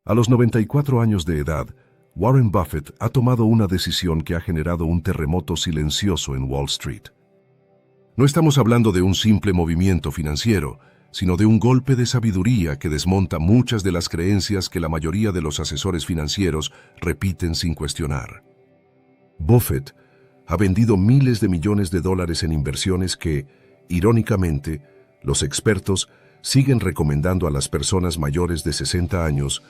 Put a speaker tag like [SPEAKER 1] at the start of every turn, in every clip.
[SPEAKER 1] A los 94 años de edad, Warren Buffett ha tomado una decisión que ha generado un terremoto silencioso en Wall Street. No estamos hablando de un simple movimiento financiero, sino de un golpe de sabiduría que desmonta muchas de las creencias que la mayoría de los asesores financieros repiten sin cuestionar. Buffett ha vendido miles de millones de dólares en inversiones que, irónicamente, los expertos siguen recomendando a las personas mayores de 60 años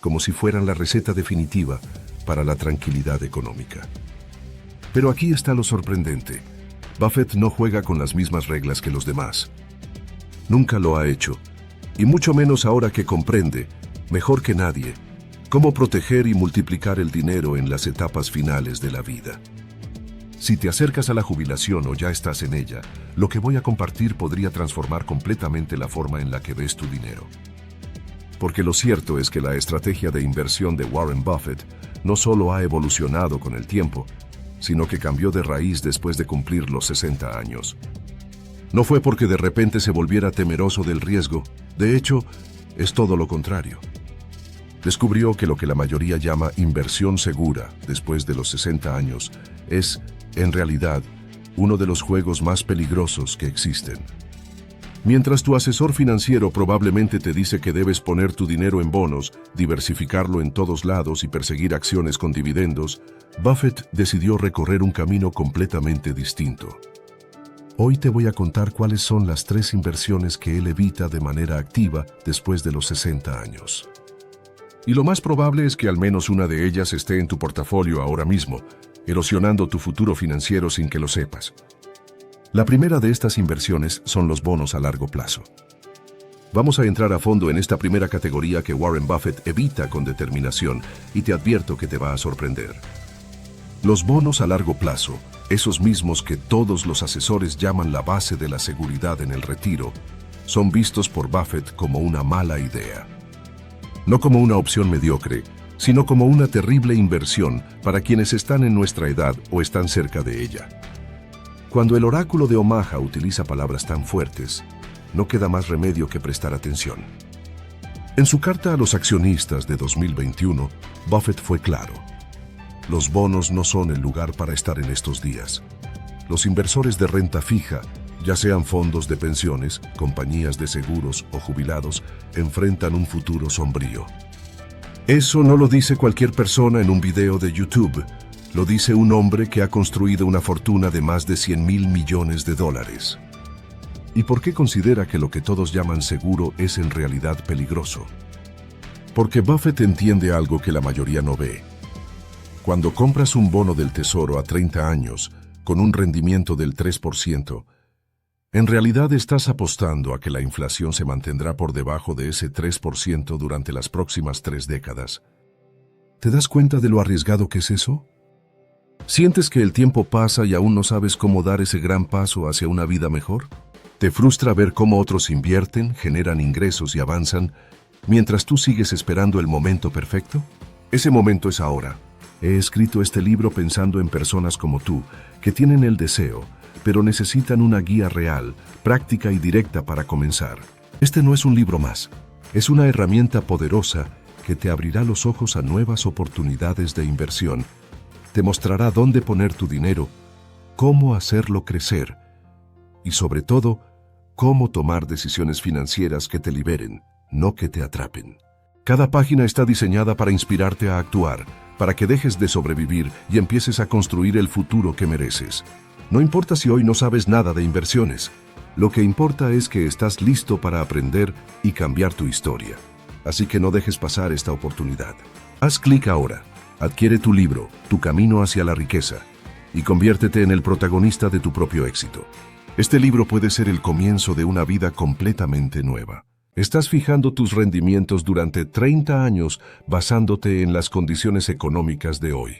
[SPEAKER 1] como si fueran la receta definitiva para la tranquilidad económica. Pero aquí está lo sorprendente. Buffett no juega con las mismas reglas que los demás. Nunca lo ha hecho, y mucho menos ahora que comprende, mejor que nadie, cómo proteger y multiplicar el dinero en las etapas finales de la vida. Si te acercas a la jubilación o ya estás en ella, lo que voy a compartir podría transformar completamente la forma en la que ves tu dinero. Porque lo cierto es que la estrategia de inversión de Warren Buffett no solo ha evolucionado con el tiempo, sino que cambió de raíz después de cumplir los 60 años. No fue porque de repente se volviera temeroso del riesgo, de hecho, es todo lo contrario. Descubrió que lo que la mayoría llama inversión segura después de los 60 años es, en realidad, uno de los juegos más peligrosos que existen. Mientras tu asesor financiero probablemente te dice que debes poner tu dinero en bonos, diversificarlo en todos lados y perseguir acciones con dividendos, Buffett decidió recorrer un camino completamente distinto. Hoy te voy a contar cuáles son las 3 inversiones que él evita de manera activa después de los 60 años. Y lo más probable es que al menos una de ellas esté en tu portafolio ahora mismo, erosionando tu futuro financiero sin que lo sepas. La primera de estas inversiones son los bonos a largo plazo. Vamos a entrar a fondo en esta primera categoría que Warren Buffett evita con determinación y te advierto que te va a sorprender. Los bonos a largo plazo, esos mismos que todos los asesores llaman la base de la seguridad en el retiro, son vistos por Buffett como una mala idea. No como una opción mediocre, sino como una terrible inversión para quienes están en nuestra edad o están cerca de ella. Cuando el oráculo de Omaha utiliza palabras tan fuertes, no queda más remedio que prestar atención. En su carta a los accionistas de 2021, Buffett fue claro. Los bonos no son el lugar para estar en estos días. Los inversores de renta fija, ya sean fondos de pensiones, compañías de seguros o jubilados, enfrentan un futuro sombrío. Eso no lo dice cualquier persona en un video de YouTube. Lo dice un hombre que ha construido una fortuna de más de 100.000 millones de dólares. ¿Y por qué considera que lo que todos llaman seguro es en realidad peligroso? Porque Buffett entiende algo que la mayoría no ve. Cuando compras un bono del Tesoro a 30 años, con un rendimiento del 3%, en realidad estás apostando a que la inflación se mantendrá por debajo de ese 3% durante las próximas 3 décadas. ¿Te das cuenta de lo arriesgado que es eso? ¿Sientes que el tiempo pasa y aún no sabes cómo dar ese gran paso hacia una vida mejor? ¿Te frustra ver cómo otros invierten, generan ingresos y avanzan, mientras tú sigues esperando el momento perfecto? Ese momento es ahora. He escrito este libro pensando en personas como tú, que tienen el deseo, pero necesitan una guía real, práctica y directa para comenzar. Este no es un libro más, es una herramienta poderosa que te abrirá los ojos a nuevas oportunidades de inversión, te mostrará dónde poner tu dinero, cómo hacerlo crecer y sobre todo, cómo tomar decisiones financieras que te liberen, no que te atrapen. Cada página está diseñada para inspirarte a actuar, para que dejes de sobrevivir y empieces a construir el futuro que mereces. No importa si hoy no sabes nada de inversiones, lo que importa es que estás listo para aprender y cambiar tu historia. Así que no dejes pasar esta oportunidad. Haz clic ahora, adquiere tu libro, Tu camino hacia la riqueza, y conviértete en el protagonista de tu propio éxito. Este libro puede ser el comienzo de una vida completamente nueva. Estás fijando tus rendimientos durante 30 años basándote en las condiciones económicas de hoy.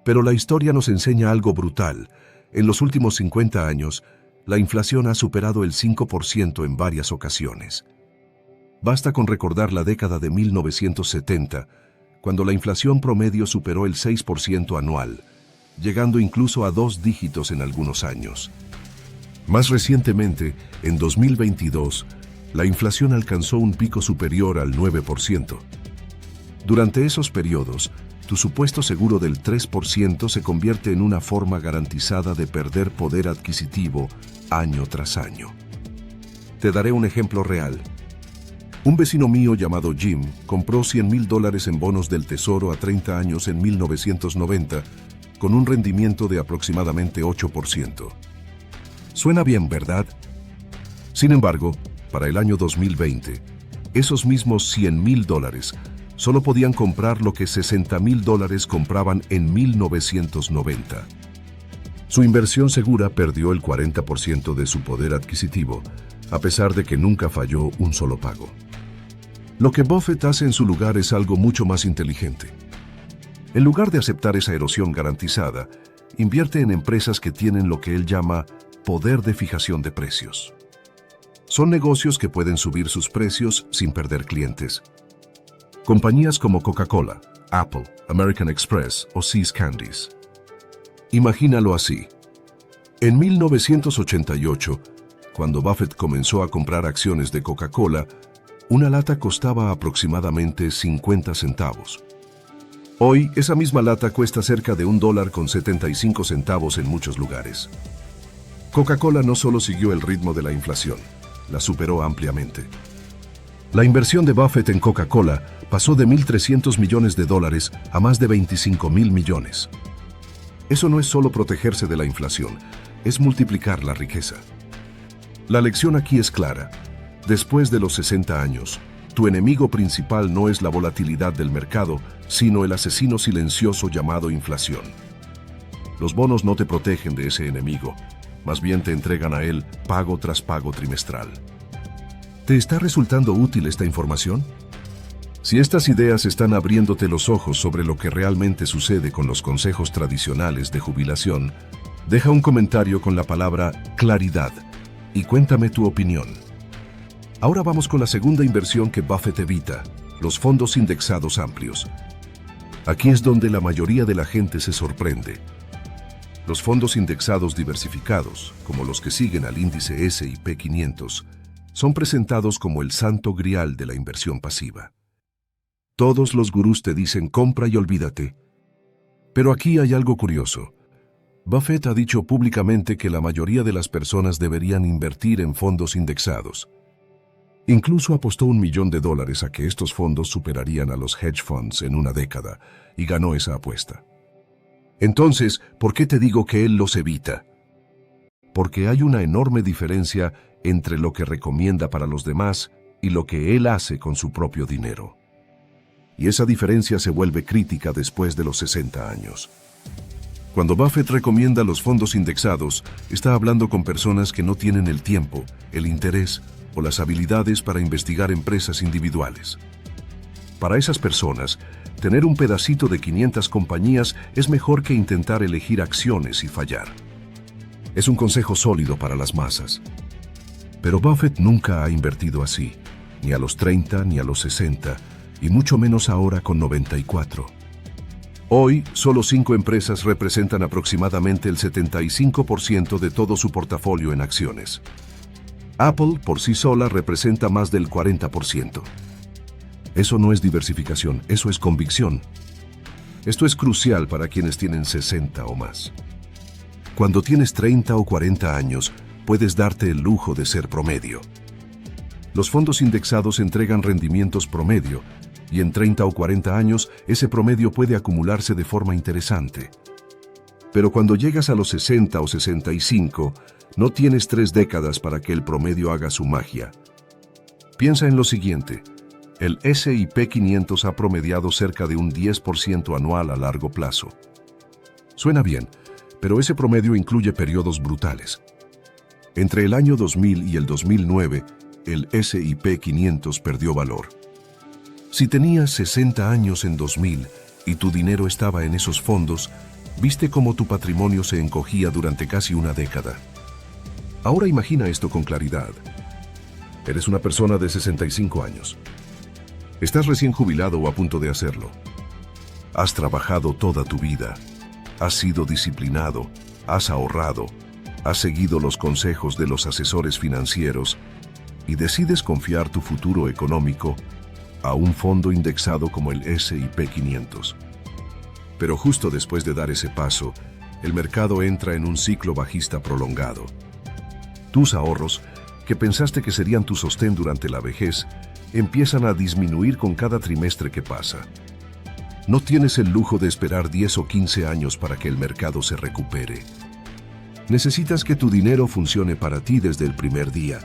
[SPEAKER 1] Pero la historia nos enseña algo brutal. En los últimos 50 años, la inflación ha superado el 5% en varias ocasiones. Basta con recordar la década de 1970, cuando la inflación promedio superó el 6% anual, llegando incluso a 2 dígitos en algunos años. Más recientemente, en 2022, la inflación alcanzó un pico superior al 9%. Durante esos periodos, tu supuesto seguro del 3% se convierte en una forma garantizada de perder poder adquisitivo año tras año. Te daré un ejemplo real. Un vecino mío llamado Jim compró $100,000 en bonos del Tesoro a 30 años en 1990 con un rendimiento de aproximadamente 8%. Suena bien, ¿verdad? Sin embargo, para el año 2020, esos mismos $100,000 solo podían comprar lo que $60,000 compraban en 1990. Su inversión segura perdió el 40% de su poder adquisitivo, a pesar de que nunca falló un solo pago. Lo que Buffett hace en su lugar es algo mucho más inteligente. En lugar de aceptar esa erosión garantizada, invierte en empresas que tienen lo que él llama poder de fijación de precios. Son negocios que pueden subir sus precios sin perder clientes. Compañías como Coca-Cola, Apple, American Express o See's Candies. Imagínalo así. En 1988, cuando Buffett comenzó a comprar acciones de Coca-Cola, una lata costaba aproximadamente 50 centavos. Hoy, esa misma lata cuesta cerca de $1.75 en muchos lugares. Coca-Cola no solo siguió el ritmo de la inflación, la superó ampliamente. La inversión de Buffett en Coca-Cola pasó de $1.300 millones a más de $25,000 millones. Eso no es solo protegerse de la inflación, es multiplicar la riqueza. La lección aquí es clara. Después de los 60 años, tu enemigo principal no es la volatilidad del mercado, sino el asesino silencioso llamado inflación. Los bonos no te protegen de ese enemigo, más bien te entregan a él pago tras pago trimestral. ¿Te está resultando útil esta información? Si estas ideas están abriéndote los ojos sobre lo que realmente sucede con los consejos tradicionales de jubilación, deja un comentario con la palabra claridad y cuéntame tu opinión. Ahora vamos con la segunda inversión que Buffett evita, los fondos indexados amplios. Aquí es donde la mayoría de la gente se sorprende. Los fondos indexados diversificados, como los que siguen al índice S&P 500, son presentados como el santo grial de la inversión pasiva. Todos los gurús te dicen compra y olvídate. Pero aquí hay algo curioso. Buffett ha dicho públicamente que la mayoría de las personas deberían invertir en fondos indexados. Incluso apostó $1 millón a que estos fondos superarían a los hedge funds en una década, y ganó esa apuesta. Entonces, ¿por qué te digo que él los evita? Porque hay una enorme diferencia entre lo que recomienda para los demás y lo que él hace con su propio dinero. Y esa diferencia se vuelve crítica después de los 60 años. Cuando Buffett recomienda los fondos indexados, está hablando con personas que no tienen el tiempo, el interés o las habilidades para investigar empresas individuales. Para esas personas, tener un pedacito de 500 compañías es mejor que intentar elegir acciones y fallar. Es un consejo sólido para las masas. Pero Buffett nunca ha invertido así, ni a los 30 ni a los 60, y mucho menos ahora con 94. Hoy, solo 5 empresas representan aproximadamente el 75% de todo su portafolio en acciones. Apple, por sí sola, representa más del 40%. Eso no es diversificación, eso es convicción. Esto es crucial para quienes tienen 60 o más. Cuando tienes 30 o 40 años, puedes darte el lujo de ser promedio. Los fondos indexados entregan rendimientos promedio, y en 30 o 40 años ese promedio puede acumularse de forma interesante. Pero cuando llegas a los 60 o 65, no tienes 3 décadas para que el promedio haga su magia. Piensa en lo siguiente. El S&P 500 ha promediado cerca de un 10% anual a largo plazo. Suena bien, pero ese promedio incluye periodos brutales. Entre el año 2000 y el 2009, el S&P 500 perdió valor. Si tenías 60 años en 2000 y tu dinero estaba en esos fondos, viste cómo tu patrimonio se encogía durante casi una década. Ahora imagina esto con claridad. Eres una persona de 65 años. Estás recién jubilado o a punto de hacerlo. Has trabajado toda tu vida. Has sido disciplinado. Has ahorrado. Has seguido los consejos de los asesores financieros y decides confiar tu futuro económico a un fondo indexado como el S&P 500. Pero justo después de dar ese paso, el mercado entra en un ciclo bajista prolongado. Tus ahorros, que pensaste que serían tu sostén durante la vejez, empiezan a disminuir con cada trimestre que pasa. No tienes el lujo de esperar 10 o 15 años para que el mercado se recupere. Necesitas que tu dinero funcione para ti desde el primer día.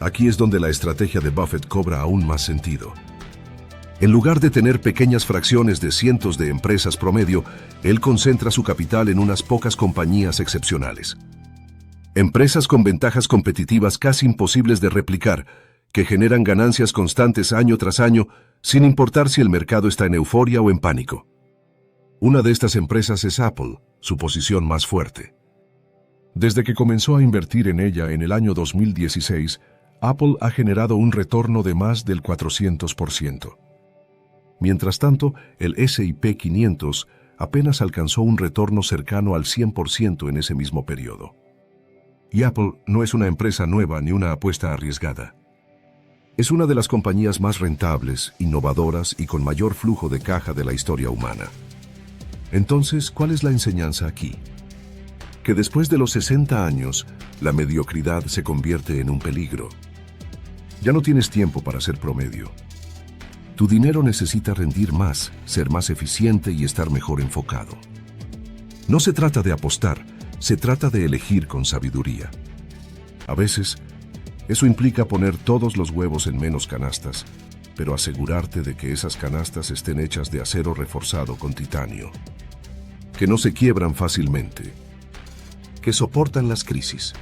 [SPEAKER 1] Aquí es donde la estrategia de Buffett cobra aún más sentido. En lugar de tener pequeñas fracciones de cientos de empresas promedio, él concentra su capital en unas pocas compañías excepcionales. Empresas con ventajas competitivas casi imposibles de replicar, que generan ganancias constantes año tras año, sin importar si el mercado está en euforia o en pánico. Una de estas empresas es Apple, su posición más fuerte. Desde que comenzó a invertir en ella en el año 2016, Apple ha generado un retorno de más del 400%. Mientras tanto, el S&P 500 apenas alcanzó un retorno cercano al 100% en ese mismo periodo. Y Apple no es una empresa nueva ni una apuesta arriesgada. Es una de las compañías más rentables, innovadoras y con mayor flujo de caja de la historia humana. Entonces, ¿cuál es la enseñanza aquí? Que después de los 60 años, la mediocridad se convierte en un peligro. Ya no tienes tiempo para ser promedio. Tu dinero necesita rendir más, ser más eficiente y estar mejor enfocado. No se trata de apostar, se trata de elegir con sabiduría. A veces, eso implica poner todos los huevos en menos canastas, pero asegurarte de que esas canastas estén hechas de acero reforzado con titanio, que no se quiebran fácilmente, que soportan las crisis,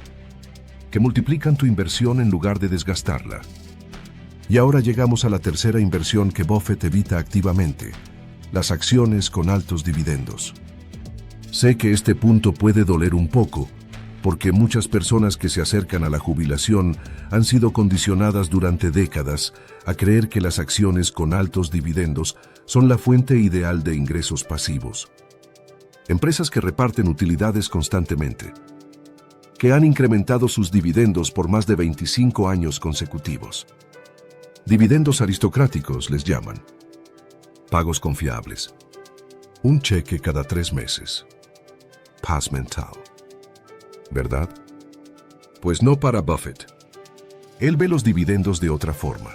[SPEAKER 1] que multiplican tu inversión en lugar de desgastarla. Y ahora llegamos a la tercera inversión que Buffett evita activamente, las acciones con altos dividendos. Sé que este punto puede doler un poco, porque muchas personas que se acercan a la jubilación han sido condicionadas durante décadas a creer que las acciones con altos dividendos son la fuente ideal de ingresos pasivos. Empresas que reparten utilidades constantemente, que han incrementado sus dividendos por más de 25 años consecutivos. Dividendos aristocráticos les llaman. Pagos confiables. Un cheque cada 3 meses. Paz mental. ¿Verdad? Pues no para Buffett. Él ve los dividendos de otra forma.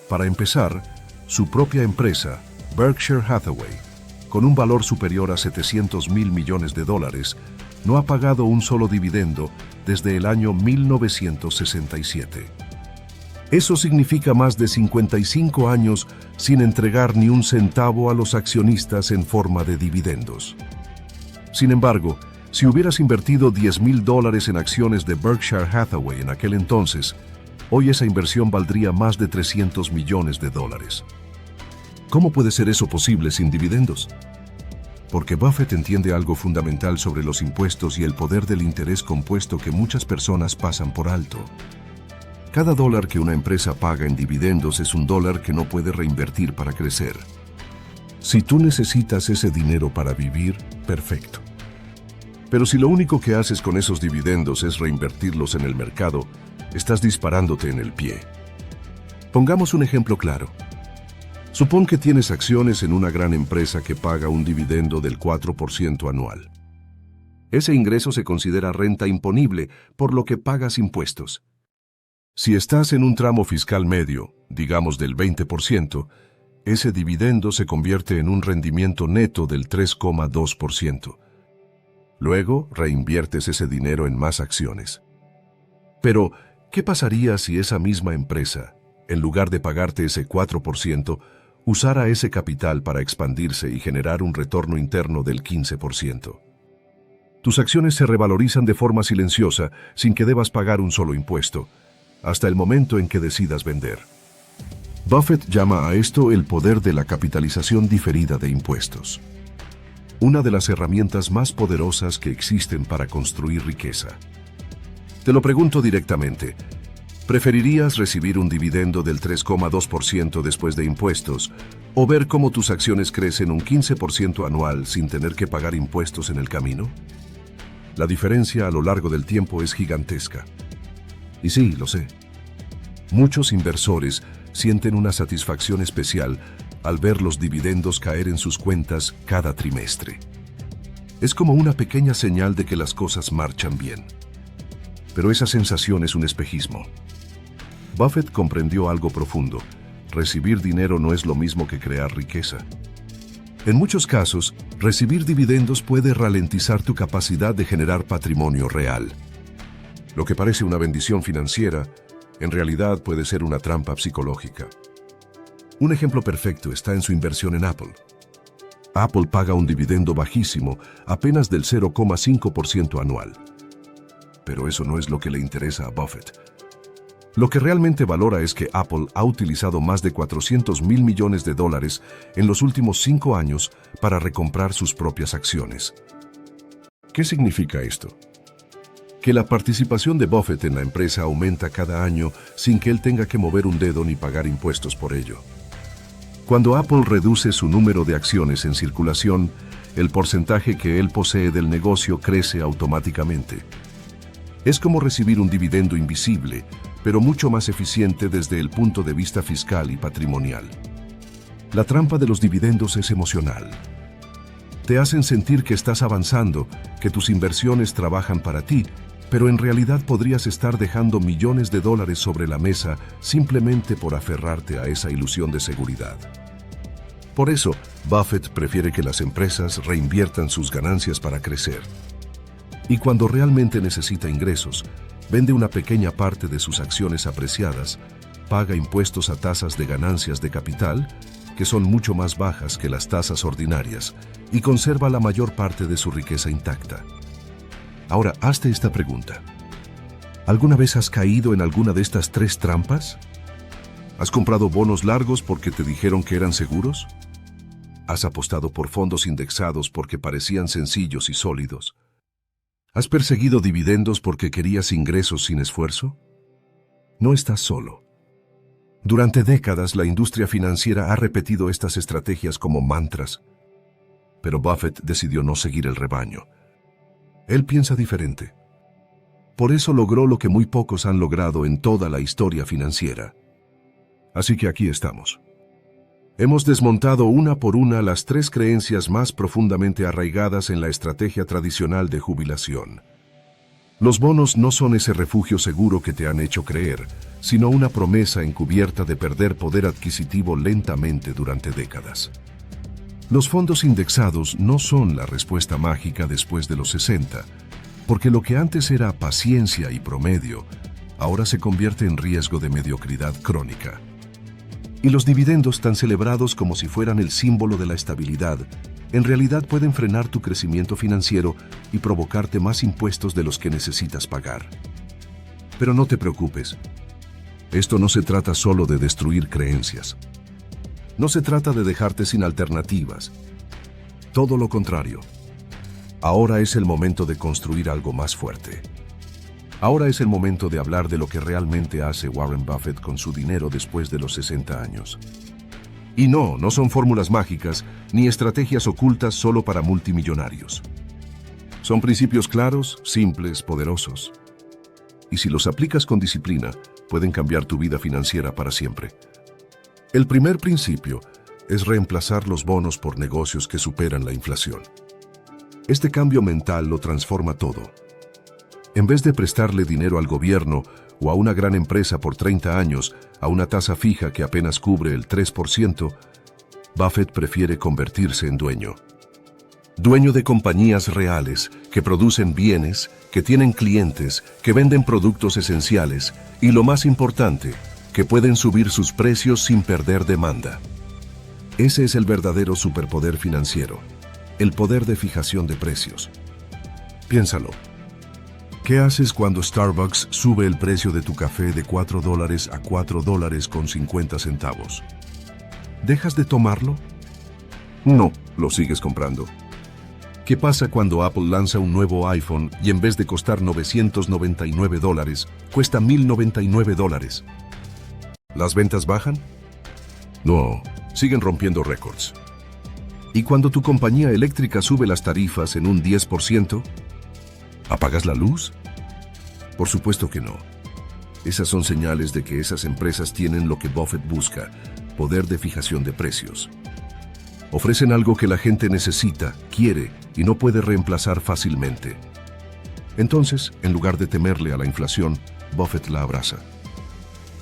[SPEAKER 1] Para empezar, su propia empresa, Berkshire Hathaway, con un valor superior a $700 mil millones, no ha pagado un solo dividendo desde el año 1967. Eso significa más de 55 años sin entregar ni un centavo a los accionistas en forma de dividendos. Sin embargo, si hubieras invertido $10,000 en acciones de Berkshire Hathaway en aquel entonces, hoy esa inversión valdría más de $300 millones. ¿Cómo puede ser eso posible sin dividendos? Porque Buffett entiende algo fundamental sobre los impuestos y el poder del interés compuesto que muchas personas pasan por alto. Cada dólar que una empresa paga en dividendos es un dólar que no puede reinvertir para crecer. Si tú necesitas ese dinero para vivir, perfecto. Pero si lo único que haces con esos dividendos es reinvertirlos en el mercado, estás disparándote en el pie. Pongamos un ejemplo claro. Supón que tienes acciones en una gran empresa que paga un dividendo del 4% anual. Ese ingreso se considera renta imponible, por lo que pagas impuestos. Si estás en un tramo fiscal medio, digamos del 20%, ese dividendo se convierte en un rendimiento neto del 3,2%. Luego, reinviertes ese dinero en más acciones. Pero, ¿qué pasaría si esa misma empresa, en lugar de pagarte ese 4%, usara ese capital para expandirse y generar un retorno interno del 15%? Tus acciones se revalorizan de forma silenciosa, sin que debas pagar un solo impuesto, hasta el momento en que decidas vender. Buffett llama a esto el poder de la capitalización diferida de impuestos. Una de las herramientas más poderosas que existen para construir riqueza. Te lo pregunto directamente. ¿Preferirías recibir un dividendo del 3,2% después de impuestos o ver cómo tus acciones crecen un 15% anual sin tener que pagar impuestos en el camino? La diferencia a lo largo del tiempo es gigantesca. Y sí, lo sé. Muchos inversores sienten una satisfacción especial al ver los dividendos caer en sus cuentas cada trimestre. Es como una pequeña señal de que las cosas marchan bien. Pero esa sensación es un espejismo. Buffett comprendió algo profundo. Recibir dinero no es lo mismo que crear riqueza. En muchos casos, recibir dividendos puede ralentizar tu capacidad de generar patrimonio real. Lo que parece una bendición financiera, en realidad puede ser una trampa psicológica. Un ejemplo perfecto está en su inversión en Apple. Apple paga un dividendo bajísimo, apenas del 0,5% anual. Pero eso no es lo que le interesa a Buffett. Lo que realmente valora es que Apple ha utilizado más de $400 mil millones en los últimos 5 años para recomprar sus propias acciones. ¿Qué significa esto? Que la participación de Buffett en la empresa aumenta cada año sin que él tenga que mover un dedo ni pagar impuestos por ello. Cuando Apple reduce su número de acciones en circulación, el porcentaje que él posee del negocio crece automáticamente. Es como recibir un dividendo invisible, pero mucho más eficiente desde el punto de vista fiscal y patrimonial. La trampa de los dividendos es emocional. Te hacen sentir que estás avanzando, que tus inversiones trabajan para ti, pero en realidad podrías estar dejando millones de dólares sobre la mesa simplemente por aferrarte a esa ilusión de seguridad. Por eso, Buffett prefiere que las empresas reinviertan sus ganancias para crecer. Y cuando realmente necesita ingresos, vende una pequeña parte de sus acciones apreciadas, paga impuestos a tasas de ganancias de capital, que son mucho más bajas que las tasas ordinarias, y conserva la mayor parte de su riqueza intacta. Ahora, hazte esta pregunta. ¿Alguna vez has caído en alguna de estas 3 trampas? ¿Has comprado bonos largos porque te dijeron que eran seguros? ¿Has apostado por fondos indexados porque parecían sencillos y sólidos? ¿Has perseguido dividendos porque querías ingresos sin esfuerzo? No estás solo. Durante décadas, la industria financiera ha repetido estas estrategias como mantras, pero Buffett decidió no seguir el rebaño. Él piensa diferente. Por eso logró lo que muy pocos han logrado en toda la historia financiera. Así que aquí estamos. Hemos desmontado una por una las 3 creencias más profundamente arraigadas en la estrategia tradicional de jubilación. Los bonos no son ese refugio seguro que te han hecho creer, sino una promesa encubierta de perder poder adquisitivo lentamente durante décadas. Los fondos indexados no son la respuesta mágica después de los 60, porque lo que antes era paciencia y promedio, ahora se convierte en riesgo de mediocridad crónica. Y los dividendos, tan celebrados como si fueran el símbolo de la estabilidad, en realidad pueden frenar tu crecimiento financiero y provocarte más impuestos de los que necesitas pagar. Pero no te preocupes. Esto no se trata solo de destruir creencias. No se trata de dejarte sin alternativas. Todo lo contrario. Ahora es el momento de construir algo más fuerte. Ahora es el momento de hablar de lo que realmente hace Warren Buffett con su dinero después de los 60 años. Y no son fórmulas mágicas ni estrategias ocultas solo para multimillonarios. Son principios claros, simples, poderosos. Y si los aplicas con disciplina, pueden cambiar tu vida financiera para siempre. El primer principio es reemplazar los bonos por negocios que superan la inflación. Este cambio mental lo transforma todo. En vez de prestarle dinero al gobierno o a una gran empresa por 30 años a una tasa fija que apenas cubre el 3%, Buffett prefiere convertirse en dueño. Dueño de compañías reales que producen bienes, que tienen clientes, que venden productos esenciales y, lo más importante, que pueden subir sus precios sin perder demanda. Ese es el verdadero superpoder financiero, el poder de fijación de precios. Piénsalo. ¿Qué haces cuando Starbucks sube el precio de tu café de $4 a $4.50? ¿Dejas de tomarlo? No, lo sigues comprando. ¿Qué pasa cuando Apple lanza un nuevo iPhone y en vez de costar $999, cuesta $1,099? ¿Las ventas bajan? No, siguen rompiendo récords. ¿Y cuando tu compañía eléctrica sube las tarifas en un 10%? ¿Apagas la luz? Por supuesto que no. Esas son señales de que esas empresas tienen lo que Buffett busca, poder de fijación de precios. Ofrecen algo que la gente necesita, quiere y no puede reemplazar fácilmente. Entonces, en lugar de temerle a la inflación, Buffett la abraza.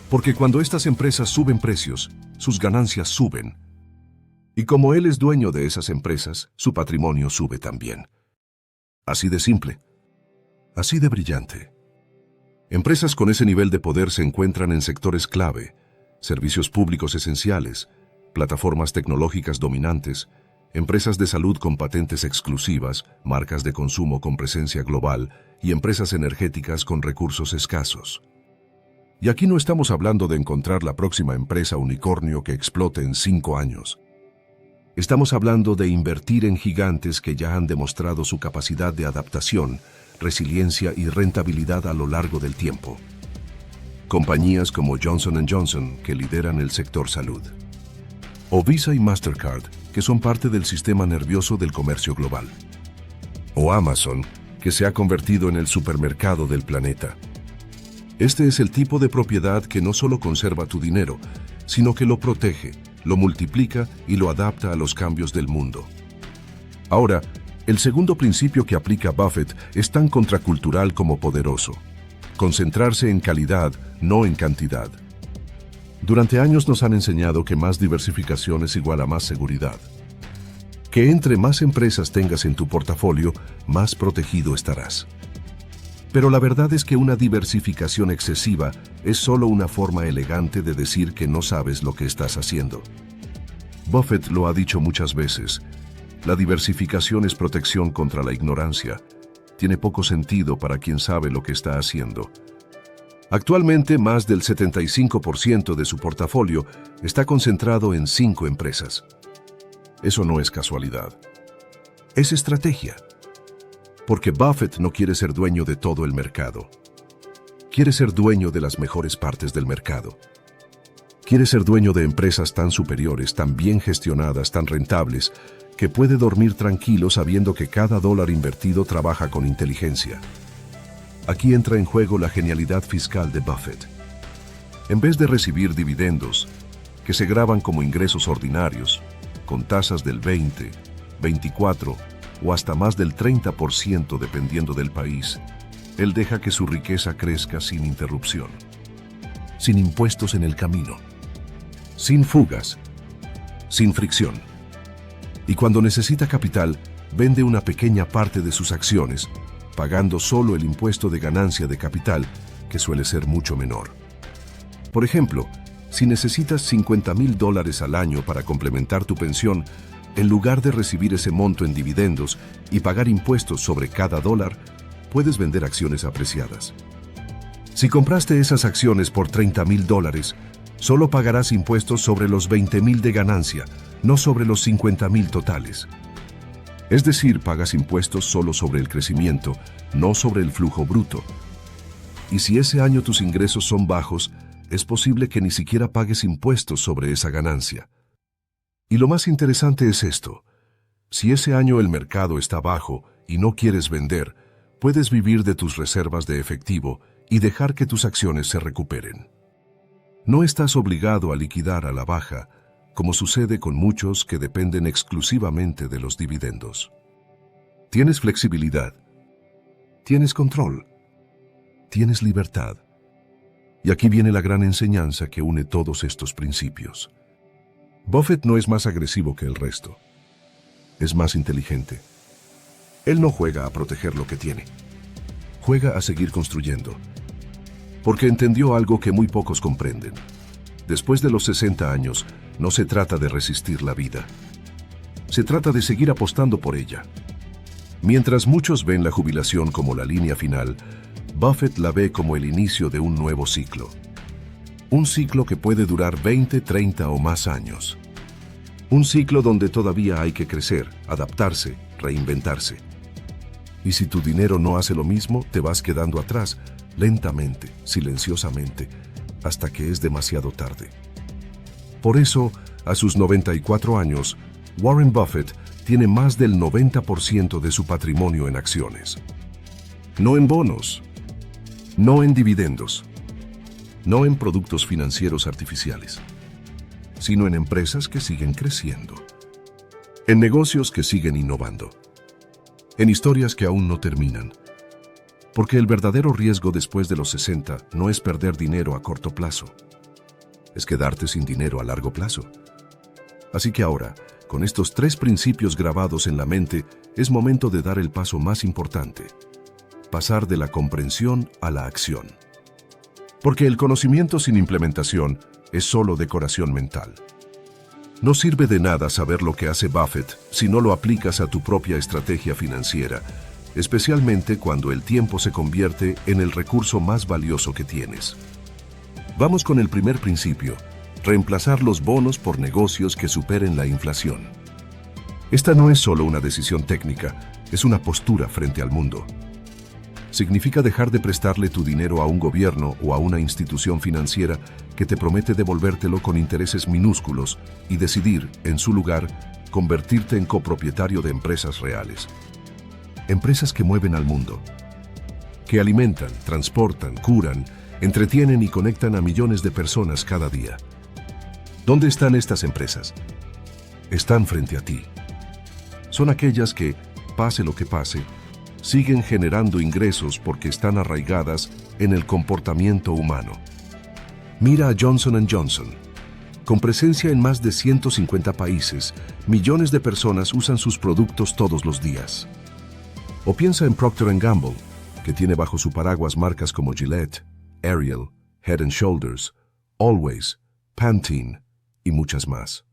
[SPEAKER 1] Porque cuando estas empresas suben precios, sus ganancias suben. Y como él es dueño de esas empresas, su patrimonio sube también. Así de simple. Así de brillante. Empresas con ese nivel de poder se encuentran en sectores clave, servicios públicos esenciales, plataformas tecnológicas dominantes, empresas de salud con patentes exclusivas, marcas de consumo con presencia global y empresas energéticas con recursos escasos. Y aquí no estamos hablando de encontrar la próxima empresa unicornio que explote en 5 años. Estamos hablando de invertir en gigantes que ya han demostrado su capacidad de adaptación, resiliencia y rentabilidad a lo largo del tiempo. Compañías como Johnson & Johnson, que lideran el sector salud. O Visa y Mastercard, que son parte del sistema nervioso del comercio global. O Amazon, que se ha convertido en el supermercado del planeta. Este es el tipo de propiedad que no solo conserva tu dinero, sino que lo protege, lo multiplica y lo adapta a los cambios del mundo. Ahora, el segundo principio que aplica Buffett es tan contracultural como poderoso. Concentrarse en calidad, no en cantidad. Durante años nos han enseñado que más diversificación es igual a más seguridad. Que entre más empresas tengas en tu portafolio, más protegido estarás. Pero la verdad es que una diversificación excesiva es solo una forma elegante de decir que no sabes lo que estás haciendo. Buffett lo ha dicho muchas veces. La diversificación es protección contra la ignorancia. Tiene poco sentido para quien sabe lo que está haciendo. Actualmente, más del 75% de su portafolio está concentrado en 5 empresas. Eso no es casualidad. Es estrategia. Porque Buffett no quiere ser dueño de todo el mercado. Quiere ser dueño de las mejores partes del mercado. Quiere ser dueño de empresas tan superiores, tan bien gestionadas, tan rentables, que puede dormir tranquilo sabiendo que cada dólar invertido trabaja con inteligencia. Aquí entra en juego la genialidad fiscal de Buffett. En vez de recibir dividendos, que se graban como ingresos ordinarios, con tasas del 20, 24 o hasta más del 30% dependiendo del país, él deja que su riqueza crezca sin interrupción, sin impuestos en el camino, sin fugas, sin fricción. Y cuando necesita capital, vende una pequeña parte de sus acciones, pagando solo el impuesto de ganancia de capital, que suele ser mucho menor. Por ejemplo, si necesitas $50,000 al año para complementar tu pensión, en lugar de recibir ese monto en dividendos y pagar impuestos sobre cada dólar, puedes vender acciones apreciadas. Si compraste esas acciones por $30,000, solo pagarás impuestos sobre los $20,000 de ganancia, no sobre los $50,000 totales. Es decir, pagas impuestos solo sobre el crecimiento, no sobre el flujo bruto. Y si ese año tus ingresos son bajos, es posible que ni siquiera pagues impuestos sobre esa ganancia. Y lo más interesante es esto. Si ese año el mercado está bajo y no quieres vender, puedes vivir de tus reservas de efectivo y dejar que tus acciones se recuperen. No estás obligado a liquidar a la baja, como sucede con muchos que dependen exclusivamente de los dividendos. Tienes flexibilidad, tienes control, tienes libertad. Y aquí viene la gran enseñanza que une todos estos principios. Buffett no es más agresivo que el resto. Es más inteligente. Él no juega a proteger lo que tiene. Juega a seguir construyendo. Porque entendió algo que muy pocos comprenden. Después de los 60 años, no se trata de resistir la vida. Se trata de seguir apostando por ella. Mientras muchos ven la jubilación como la línea final, Buffett la ve como el inicio de un nuevo ciclo. Un ciclo que puede durar 20, 30 o más años. Un ciclo donde todavía hay que crecer, adaptarse, reinventarse. Y si tu dinero no hace lo mismo, te vas quedando atrás, lentamente, silenciosamente, hasta que es demasiado tarde. Por eso, a sus 94 años, Warren Buffett tiene más del 90% de su patrimonio en acciones. No en bonos, no en dividendos, no en productos financieros artificiales, sino en empresas que siguen creciendo, en negocios que siguen innovando, en historias que aún no terminan. Porque el verdadero riesgo después de los 60 no es perder dinero a corto plazo, es quedarte sin dinero a largo plazo. Así que ahora, con estos 3 principios grabados en la mente, es momento de dar el paso más importante: pasar de la comprensión a la acción. Porque el conocimiento sin implementación es solo decoración mental. No sirve de nada saber lo que hace Buffett si no lo aplicas a tu propia estrategia financiera, especialmente cuando el tiempo se convierte en el recurso más valioso que tienes. Vamos con el primer principio: reemplazar los bonos por negocios que superen la inflación. Esta no es solo una decisión técnica, es una postura frente al mundo. Significa dejar de prestarle tu dinero a un gobierno o a una institución financiera que te promete devolvértelo con intereses minúsculos y decidir, en su lugar, convertirte en copropietario de empresas reales. Empresas que mueven al mundo, que alimentan, transportan, curan, entretienen y conectan a millones de personas cada día. ¿Dónde están estas empresas? Están frente a ti. Son aquellas que, pase lo que pase, siguen generando ingresos porque están arraigadas en el comportamiento humano. Mira a Johnson & Johnson. Con presencia en más de 150 países, millones de personas usan sus productos todos los días. O piensa en Procter & Gamble, que tiene bajo su paraguas marcas como Gillette, Ariel, Head & Shoulders, Always, Pantene y muchas más.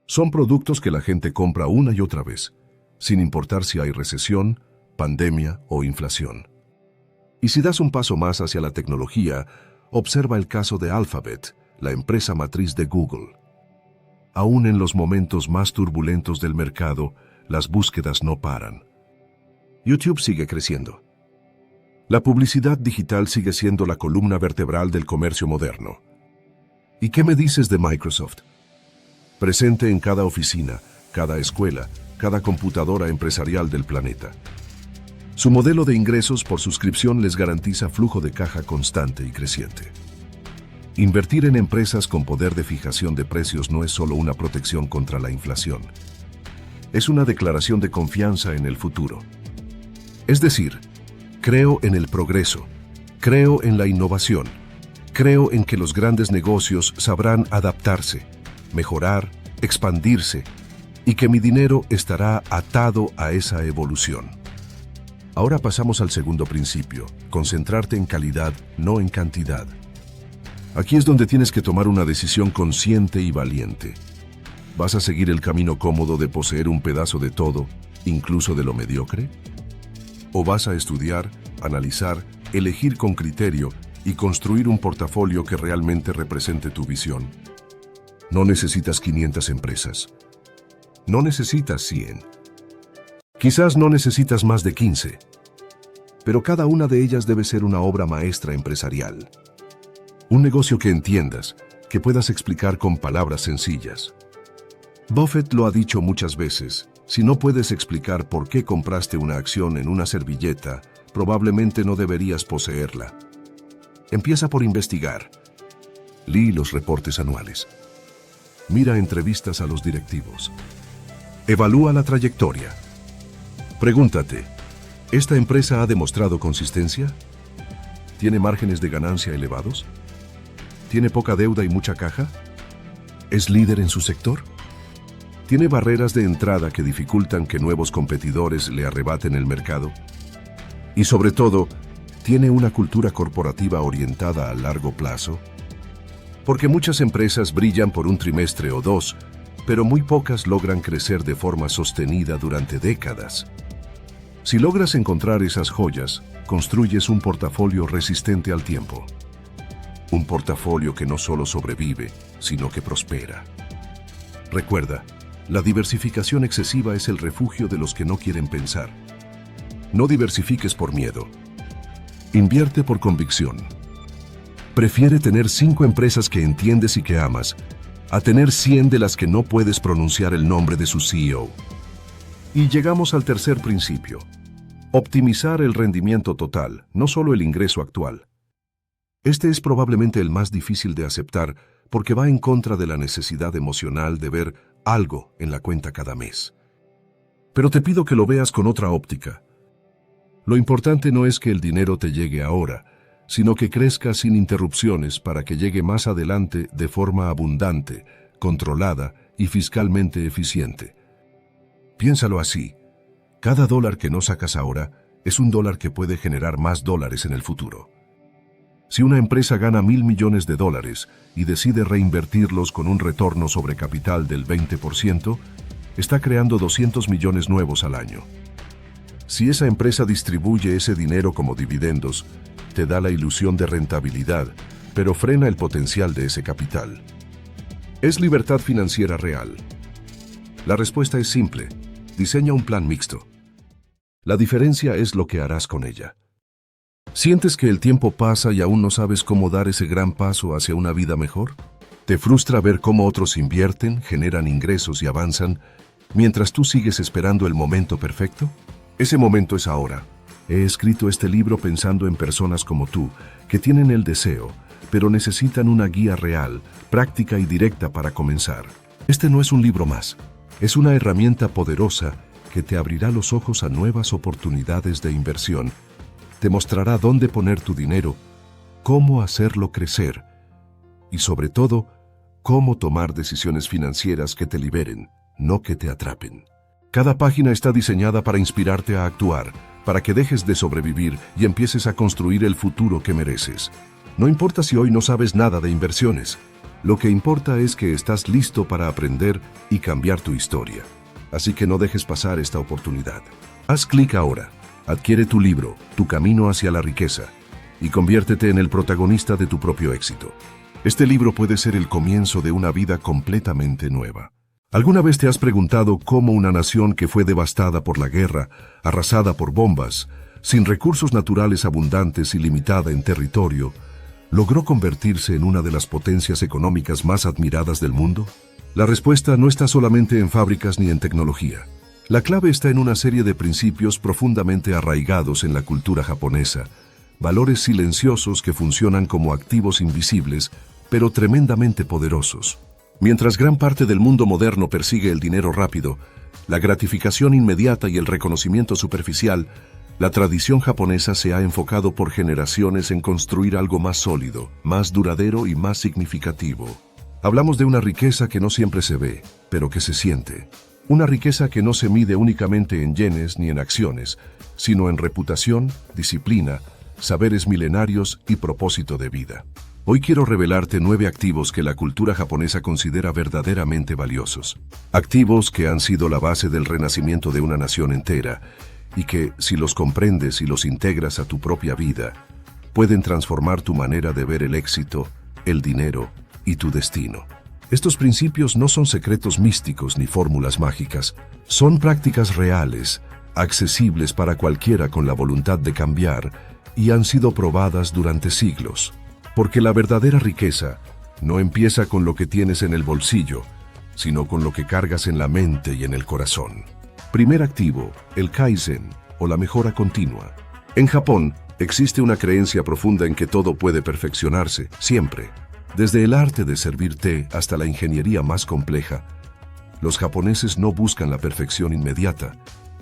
[SPEAKER 1] Son productos que la gente compra una y otra vez, sin importar si hay recesión, pandemia o inflación. Y si das un paso más hacia la tecnología, observa el caso de Alphabet, la empresa matriz de Google. Aún en los momentos más turbulentos del mercado, las búsquedas no paran. YouTube sigue creciendo. La publicidad digital sigue siendo la columna vertebral del comercio moderno. ¿Y qué me dices de Microsoft? Presente en cada oficina, cada escuela, cada computadora empresarial del planeta. Su modelo de ingresos por suscripción les garantiza flujo de caja constante y creciente. Invertir en empresas con poder de fijación de precios no es solo una protección contra la inflación. Es una declaración de confianza en el futuro. Es decir, creo en el progreso, creo en la innovación, creo en que los grandes negocios sabrán adaptarse, mejorar, expandirse, y que mi dinero estará atado a esa evolución. Ahora pasamos al segundo principio: concentrarte en calidad, no en cantidad. Aquí es donde tienes que tomar una decisión consciente y valiente. ¿Vas a seguir el camino cómodo de poseer un pedazo de todo, incluso de lo mediocre? ¿O vas a estudiar, analizar, elegir con criterio y construir un portafolio que realmente represente tu visión? No necesitas 500 empresas. No necesitas 100. Quizás no necesitas más de 15. Pero cada una de ellas debe ser una obra maestra empresarial. Un negocio que entiendas, que puedas explicar con palabras sencillas. Buffett lo ha dicho muchas veces: si no puedes explicar por qué compraste una acción en una servilleta, probablemente no deberías poseerla. Empieza por investigar. Lee los reportes anuales. Mira entrevistas a los directivos. Evalúa la trayectoria. Pregúntate: ¿esta empresa ha demostrado consistencia? ¿Tiene márgenes de ganancia elevados? ¿Tiene poca deuda y mucha caja? ¿Es líder en su sector? ¿Tiene barreras de entrada que dificultan que nuevos competidores le arrebaten el mercado? Y sobre todo, ¿tiene una cultura corporativa orientada a largo plazo? Porque muchas empresas brillan por un trimestre o dos, pero muy pocas logran crecer de forma sostenida durante décadas. Si logras encontrar esas joyas, construyes un portafolio resistente al tiempo. Un portafolio que no solo sobrevive, sino que prospera. Recuerda, la diversificación excesiva es el refugio de los que no quieren pensar. No diversifiques por miedo. Invierte por convicción. Prefiere tener 5 empresas que entiendes y que amas, a tener 100 de las que no puedes pronunciar el nombre de su CEO. Y llegamos al tercer principio: optimizar el rendimiento total, no solo el ingreso actual. Este es probablemente el más difícil de aceptar porque va en contra de la necesidad emocional de ver algo en la cuenta cada mes. Pero te pido que lo veas con otra óptica. Lo importante no es que el dinero te llegue ahora, sino que crezca sin interrupciones para que llegue más adelante de forma abundante, controlada y fiscalmente eficiente. Piénsalo así. Cada dólar que no sacas ahora es un dólar que puede generar más dólares en el futuro. Si una empresa gana $1.000 millones y decide reinvertirlos con un retorno sobre capital del 20%, está creando 200 millones nuevos al año. Si esa empresa distribuye ese dinero como dividendos, te da la ilusión de rentabilidad, pero frena el potencial de ese capital. ¿Es libertad financiera real? La respuesta es simple. Diseña un plan mixto. La diferencia es lo que harás con ella. ¿Sientes que el tiempo pasa y aún no sabes cómo dar ese gran paso hacia una vida mejor? ¿Te frustra ver cómo otros invierten, generan ingresos y avanzan, mientras tú sigues esperando el momento perfecto? Ese momento es ahora. He escrito este libro pensando en personas como tú, que tienen el deseo, pero necesitan una guía real, práctica y directa para comenzar. Este no es un libro más. Es una herramienta poderosa que te abrirá los ojos a nuevas oportunidades de inversión. Te mostrará dónde poner tu dinero, cómo hacerlo crecer y, sobre todo, cómo tomar decisiones financieras que te liberen, no que te atrapen. Cada página está diseñada para inspirarte a actuar, para que dejes de sobrevivir y empieces a construir el futuro que mereces. No importa si hoy no sabes nada de inversiones. Lo que importa es que estás listo para aprender y cambiar tu historia. Así que no dejes pasar esta oportunidad. Haz clic ahora, adquiere tu libro, Tu camino hacia la riqueza, y conviértete en el protagonista de tu propio éxito. Este libro puede ser el comienzo de una vida completamente nueva. ¿Alguna vez te has preguntado cómo una nación que fue devastada por la guerra, arrasada por bombas, sin recursos naturales abundantes y limitada en territorio, logró convertirse en una de las potencias económicas más admiradas del mundo? La respuesta no está solamente en fábricas ni en tecnología. La clave está en una serie de principios profundamente arraigados en la cultura japonesa, valores silenciosos que funcionan como activos invisibles, pero tremendamente poderosos. Mientras gran parte del mundo moderno persigue el dinero rápido, la gratificación inmediata y el reconocimiento superficial, la tradición japonesa se ha enfocado por generaciones en construir algo más sólido, más duradero y más significativo. Hablamos de una riqueza que no siempre se ve, pero que se siente. Una riqueza que no se mide únicamente en yenes ni en acciones, sino en reputación, disciplina, saberes milenarios y propósito de vida. Hoy quiero revelarte 9 activos que la cultura japonesa considera verdaderamente valiosos. Activos que han sido la base del renacimiento de una nación entera y que, si los comprendes y los integras a tu propia vida, pueden transformar tu manera de ver el éxito, el dinero y tu destino. Estos principios no son secretos místicos ni fórmulas mágicas, son prácticas reales, accesibles para cualquiera con la voluntad de cambiar y han sido probadas durante siglos. Porque la verdadera riqueza no empieza con lo que tienes en el bolsillo, sino con lo que cargas en la mente y en el corazón. Primer activo, el Kaizen, o la mejora continua. En Japón, existe una creencia profunda en que todo puede perfeccionarse, siempre. Desde el arte de servir té hasta la ingeniería más compleja, los japoneses no buscan la perfección inmediata,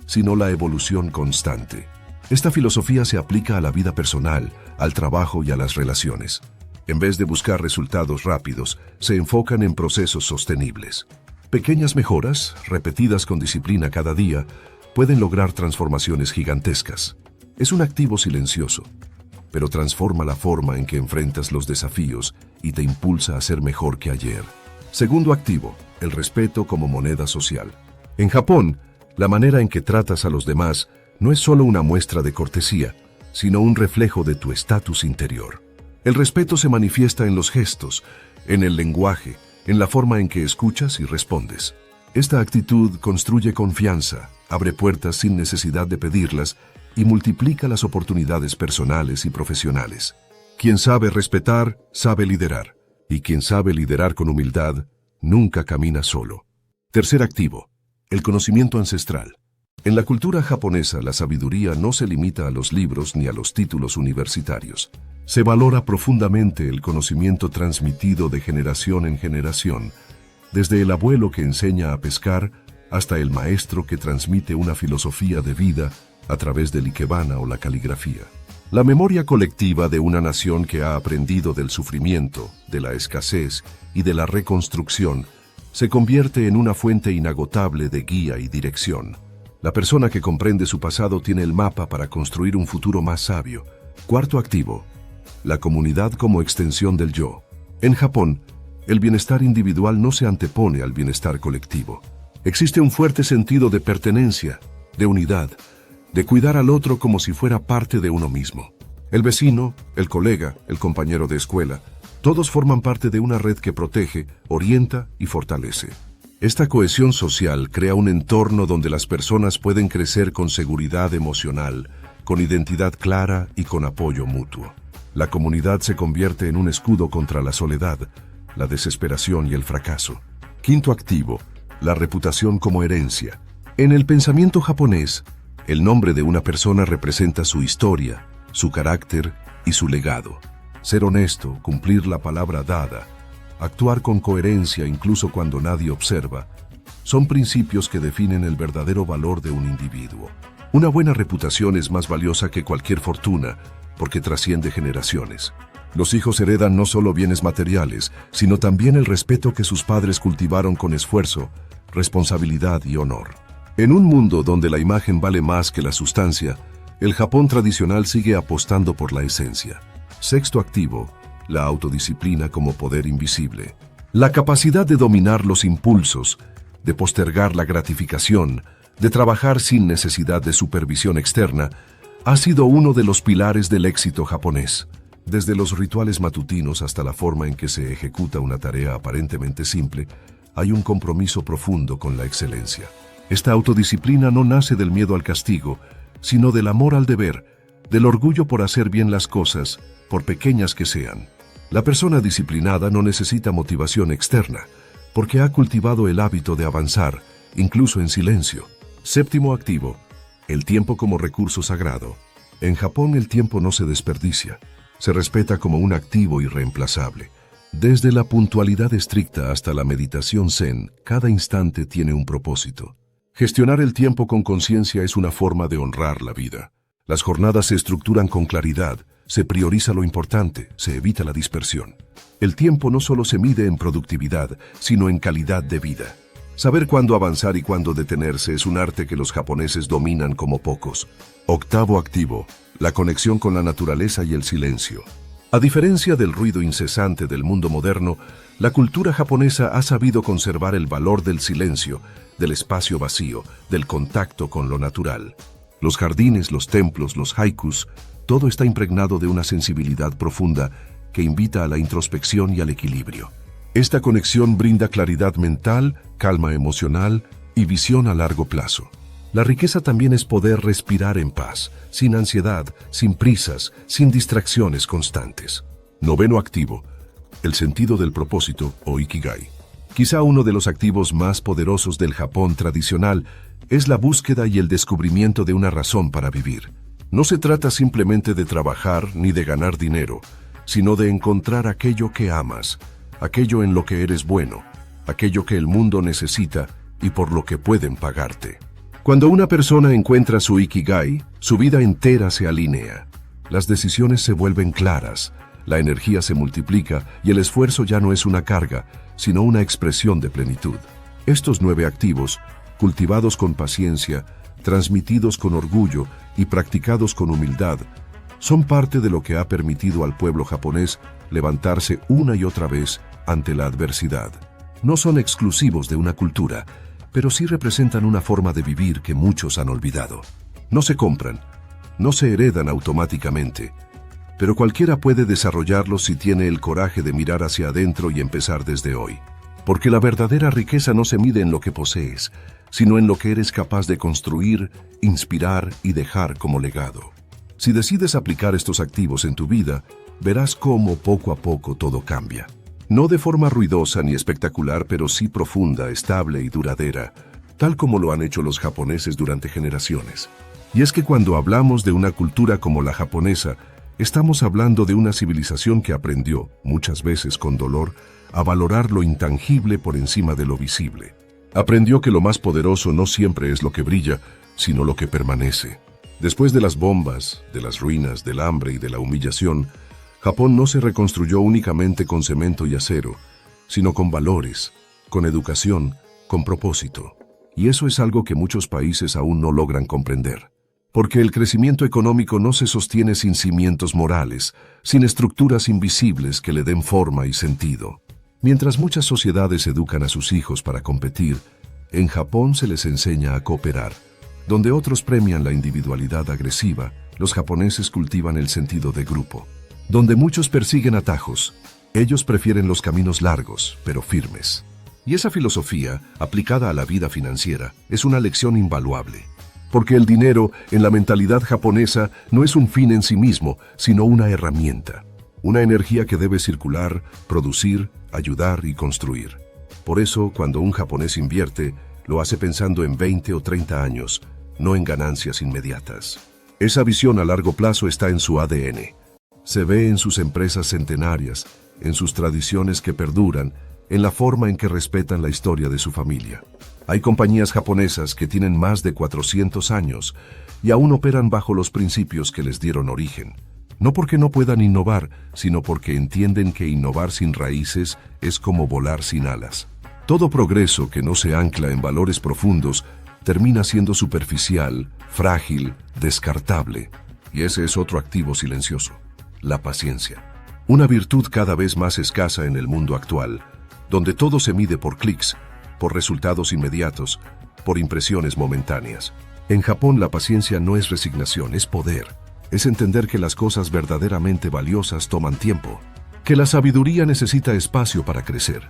[SPEAKER 1] sino la evolución constante. Esta filosofía se aplica a la vida personal, al trabajo y a las relaciones. En vez de buscar resultados rápidos, se enfocan en procesos sostenibles. Pequeñas mejoras, repetidas con disciplina cada día, pueden lograr transformaciones gigantescas. Es un activo silencioso, pero transforma la forma en que enfrentas los desafíos y te impulsa a ser mejor que ayer. Segundo activo, el respeto como moneda social. En Japón, la manera en que tratas a los demás no es solo una muestra de cortesía, sino un reflejo de tu estatus interior. El respeto se manifiesta en los gestos, en el lenguaje, en la forma en que escuchas y respondes. Esta actitud construye confianza, abre puertas sin necesidad de pedirlas y multiplica las oportunidades personales y profesionales. Quien sabe respetar, sabe liderar. Y quien sabe liderar con humildad, nunca camina solo. Tercer activo, el conocimiento ancestral. En la cultura japonesa, la sabiduría no se limita a los libros ni a los títulos universitarios. Se valora profundamente el conocimiento transmitido de generación en generación, desde el abuelo que enseña a pescar hasta el maestro que transmite una filosofía de vida a través del ikebana o la caligrafía. La memoria colectiva de una nación que ha aprendido del sufrimiento, de la escasez y de la reconstrucción se convierte en una fuente inagotable de guía y dirección. La persona que comprende su pasado tiene el mapa para construir un futuro más sabio. Cuarto activo: la comunidad como extensión del yo. En Japón, el bienestar individual no se antepone al bienestar colectivo. Existe un fuerte sentido de pertenencia, de unidad, de cuidar al otro como si fuera parte de uno mismo. El vecino, el colega, el compañero de escuela, todos forman parte de una red que protege, orienta y fortalece. Esta cohesión social crea un entorno donde las personas pueden crecer con seguridad emocional, con identidad clara y con apoyo mutuo. La comunidad se convierte en un escudo contra la soledad, la desesperación y el fracaso. Quinto activo: la reputación como herencia. En el pensamiento japonés, el nombre de una persona representa su historia, su carácter y su legado. Ser honesto, cumplir la palabra dada, actuar con coherencia incluso cuando nadie observa, son principios que definen el verdadero valor de un individuo. Una buena reputación es más valiosa que cualquier fortuna, porque trasciende generaciones. Los hijos heredan no solo bienes materiales, sino también el respeto que sus padres cultivaron con esfuerzo, responsabilidad y honor. En un mundo donde la imagen vale más que la sustancia, el Japón tradicional sigue apostando por la esencia. Sexto activo: la autodisciplina como poder invisible. La capacidad de dominar los impulsos, de postergar la gratificación, de trabajar sin necesidad de supervisión externa, ha sido uno de los pilares del éxito japonés. Desde los rituales matutinos hasta la forma en que se ejecuta una tarea aparentemente simple, hay un compromiso profundo con la excelencia. Esta autodisciplina no nace del miedo al castigo, sino del amor al deber, del orgullo por hacer bien las cosas, por pequeñas que sean. La persona disciplinada no necesita motivación externa, porque ha cultivado el hábito de avanzar, incluso en silencio. Séptimo activo: el tiempo como recurso sagrado. En Japón el tiempo no se desperdicia, se respeta como un activo irreemplazable. Desde la puntualidad estricta hasta la meditación zen, cada instante tiene un propósito. Gestionar el tiempo con conciencia es una forma de honrar la vida. Las jornadas se estructuran con claridad, se prioriza lo importante, se evita la dispersión. El tiempo no solo se mide en productividad, sino en calidad de vida. Saber cuándo avanzar y cuándo detenerse es un arte que los japoneses dominan como pocos. Octavo activo: la conexión con la naturaleza y el silencio. A diferencia del ruido incesante del mundo moderno, la cultura japonesa ha sabido conservar el valor del silencio, del espacio vacío, del contacto con lo natural. Los jardines, los templos, los haikus, todo está impregnado de una sensibilidad profunda que invita a la introspección y al equilibrio. Esta conexión brinda claridad mental, calma emocional y visión a largo plazo. La riqueza también es poder respirar en paz, sin ansiedad, sin prisas, sin distracciones constantes. Noveno activo: el sentido del propósito o ikigai. Quizá uno de los activos más poderosos del Japón tradicional es la búsqueda y el descubrimiento de una razón para vivir. No se trata simplemente de trabajar ni de ganar dinero, sino de encontrar aquello que amas, aquello en lo que eres bueno, aquello que el mundo necesita y por lo que pueden pagarte. Cuando una persona encuentra su ikigai, su vida entera se alinea. Las decisiones se vuelven claras, la energía se multiplica y el esfuerzo ya no es una carga, sino una expresión de plenitud. Estos 9 activos, cultivados con paciencia, transmitidos con orgullo y practicados con humildad, son parte de lo que ha permitido al pueblo japonés levantarse una y otra vez ante la adversidad. No son exclusivos de una cultura, pero sí representan una forma de vivir que muchos han olvidado. No se compran, no se heredan automáticamente, pero cualquiera puede desarrollarlos si tiene el coraje de mirar hacia adentro y empezar desde hoy. Porque la verdadera riqueza no se mide en lo que posees, sino en lo que eres capaz de construir, inspirar y dejar como legado. Si decides aplicar estos activos en tu vida, verás cómo poco a poco todo cambia. No de forma ruidosa ni espectacular, pero sí profunda, estable y duradera. tal como lo han hecho los japoneses durante generaciones. Y es que cuando hablamos de una cultura como la japonesa, estamos hablando de una civilización que aprendió, muchas veces con dolor, a valorar lo intangible por encima de lo visible. Aprendió que lo más poderoso no siempre es lo que brilla, sino lo que permanece. Después de las bombas, de las ruinas, del hambre y de la humillación, Japón no se reconstruyó únicamente con cemento y acero, sino con valores, con educación, con propósito. Y eso es algo que muchos países aún no logran comprender. Porque el crecimiento económico no se sostiene sin cimientos morales, sin estructuras invisibles que le den forma y sentido. Mientras muchas sociedades educan a sus hijos para competir, en Japón se les enseña a cooperar. Donde otros premian la individualidad agresiva, los japoneses cultivan el sentido de grupo. Donde muchos persiguen atajos, ellos prefieren los caminos largos, pero firmes. Y esa filosofía, aplicada a la vida financiera, es una lección invaluable. Porque el dinero, en la mentalidad japonesa, no es un fin en sí mismo, sino una herramienta. Una energía que debe circular, producir, ayudar y construir. Por eso, cuando un japonés invierte, lo hace pensando en 20 o 30 años, no en ganancias inmediatas. Esa visión a largo plazo está en su ADN. Se ve en sus empresas centenarias, en sus tradiciones que perduran, en la forma en que respetan la historia de su familia. Hay compañías japonesas que tienen más de 400 años y aún operan bajo los principios que les dieron origen. No porque no puedan innovar, sino porque entienden que innovar sin raíces es como volar sin alas. Todo progreso que no se ancla en valores profundos termina siendo superficial, frágil, descartable. Y ese es otro activo silencioso, la paciencia. Una virtud cada vez más escasa en el mundo actual, donde todo se mide por clics, por resultados inmediatos, por impresiones momentáneas. En Japón la paciencia no es resignación, es poder. Es entender que las cosas verdaderamente valiosas toman tiempo, que la sabiduría necesita espacio para crecer,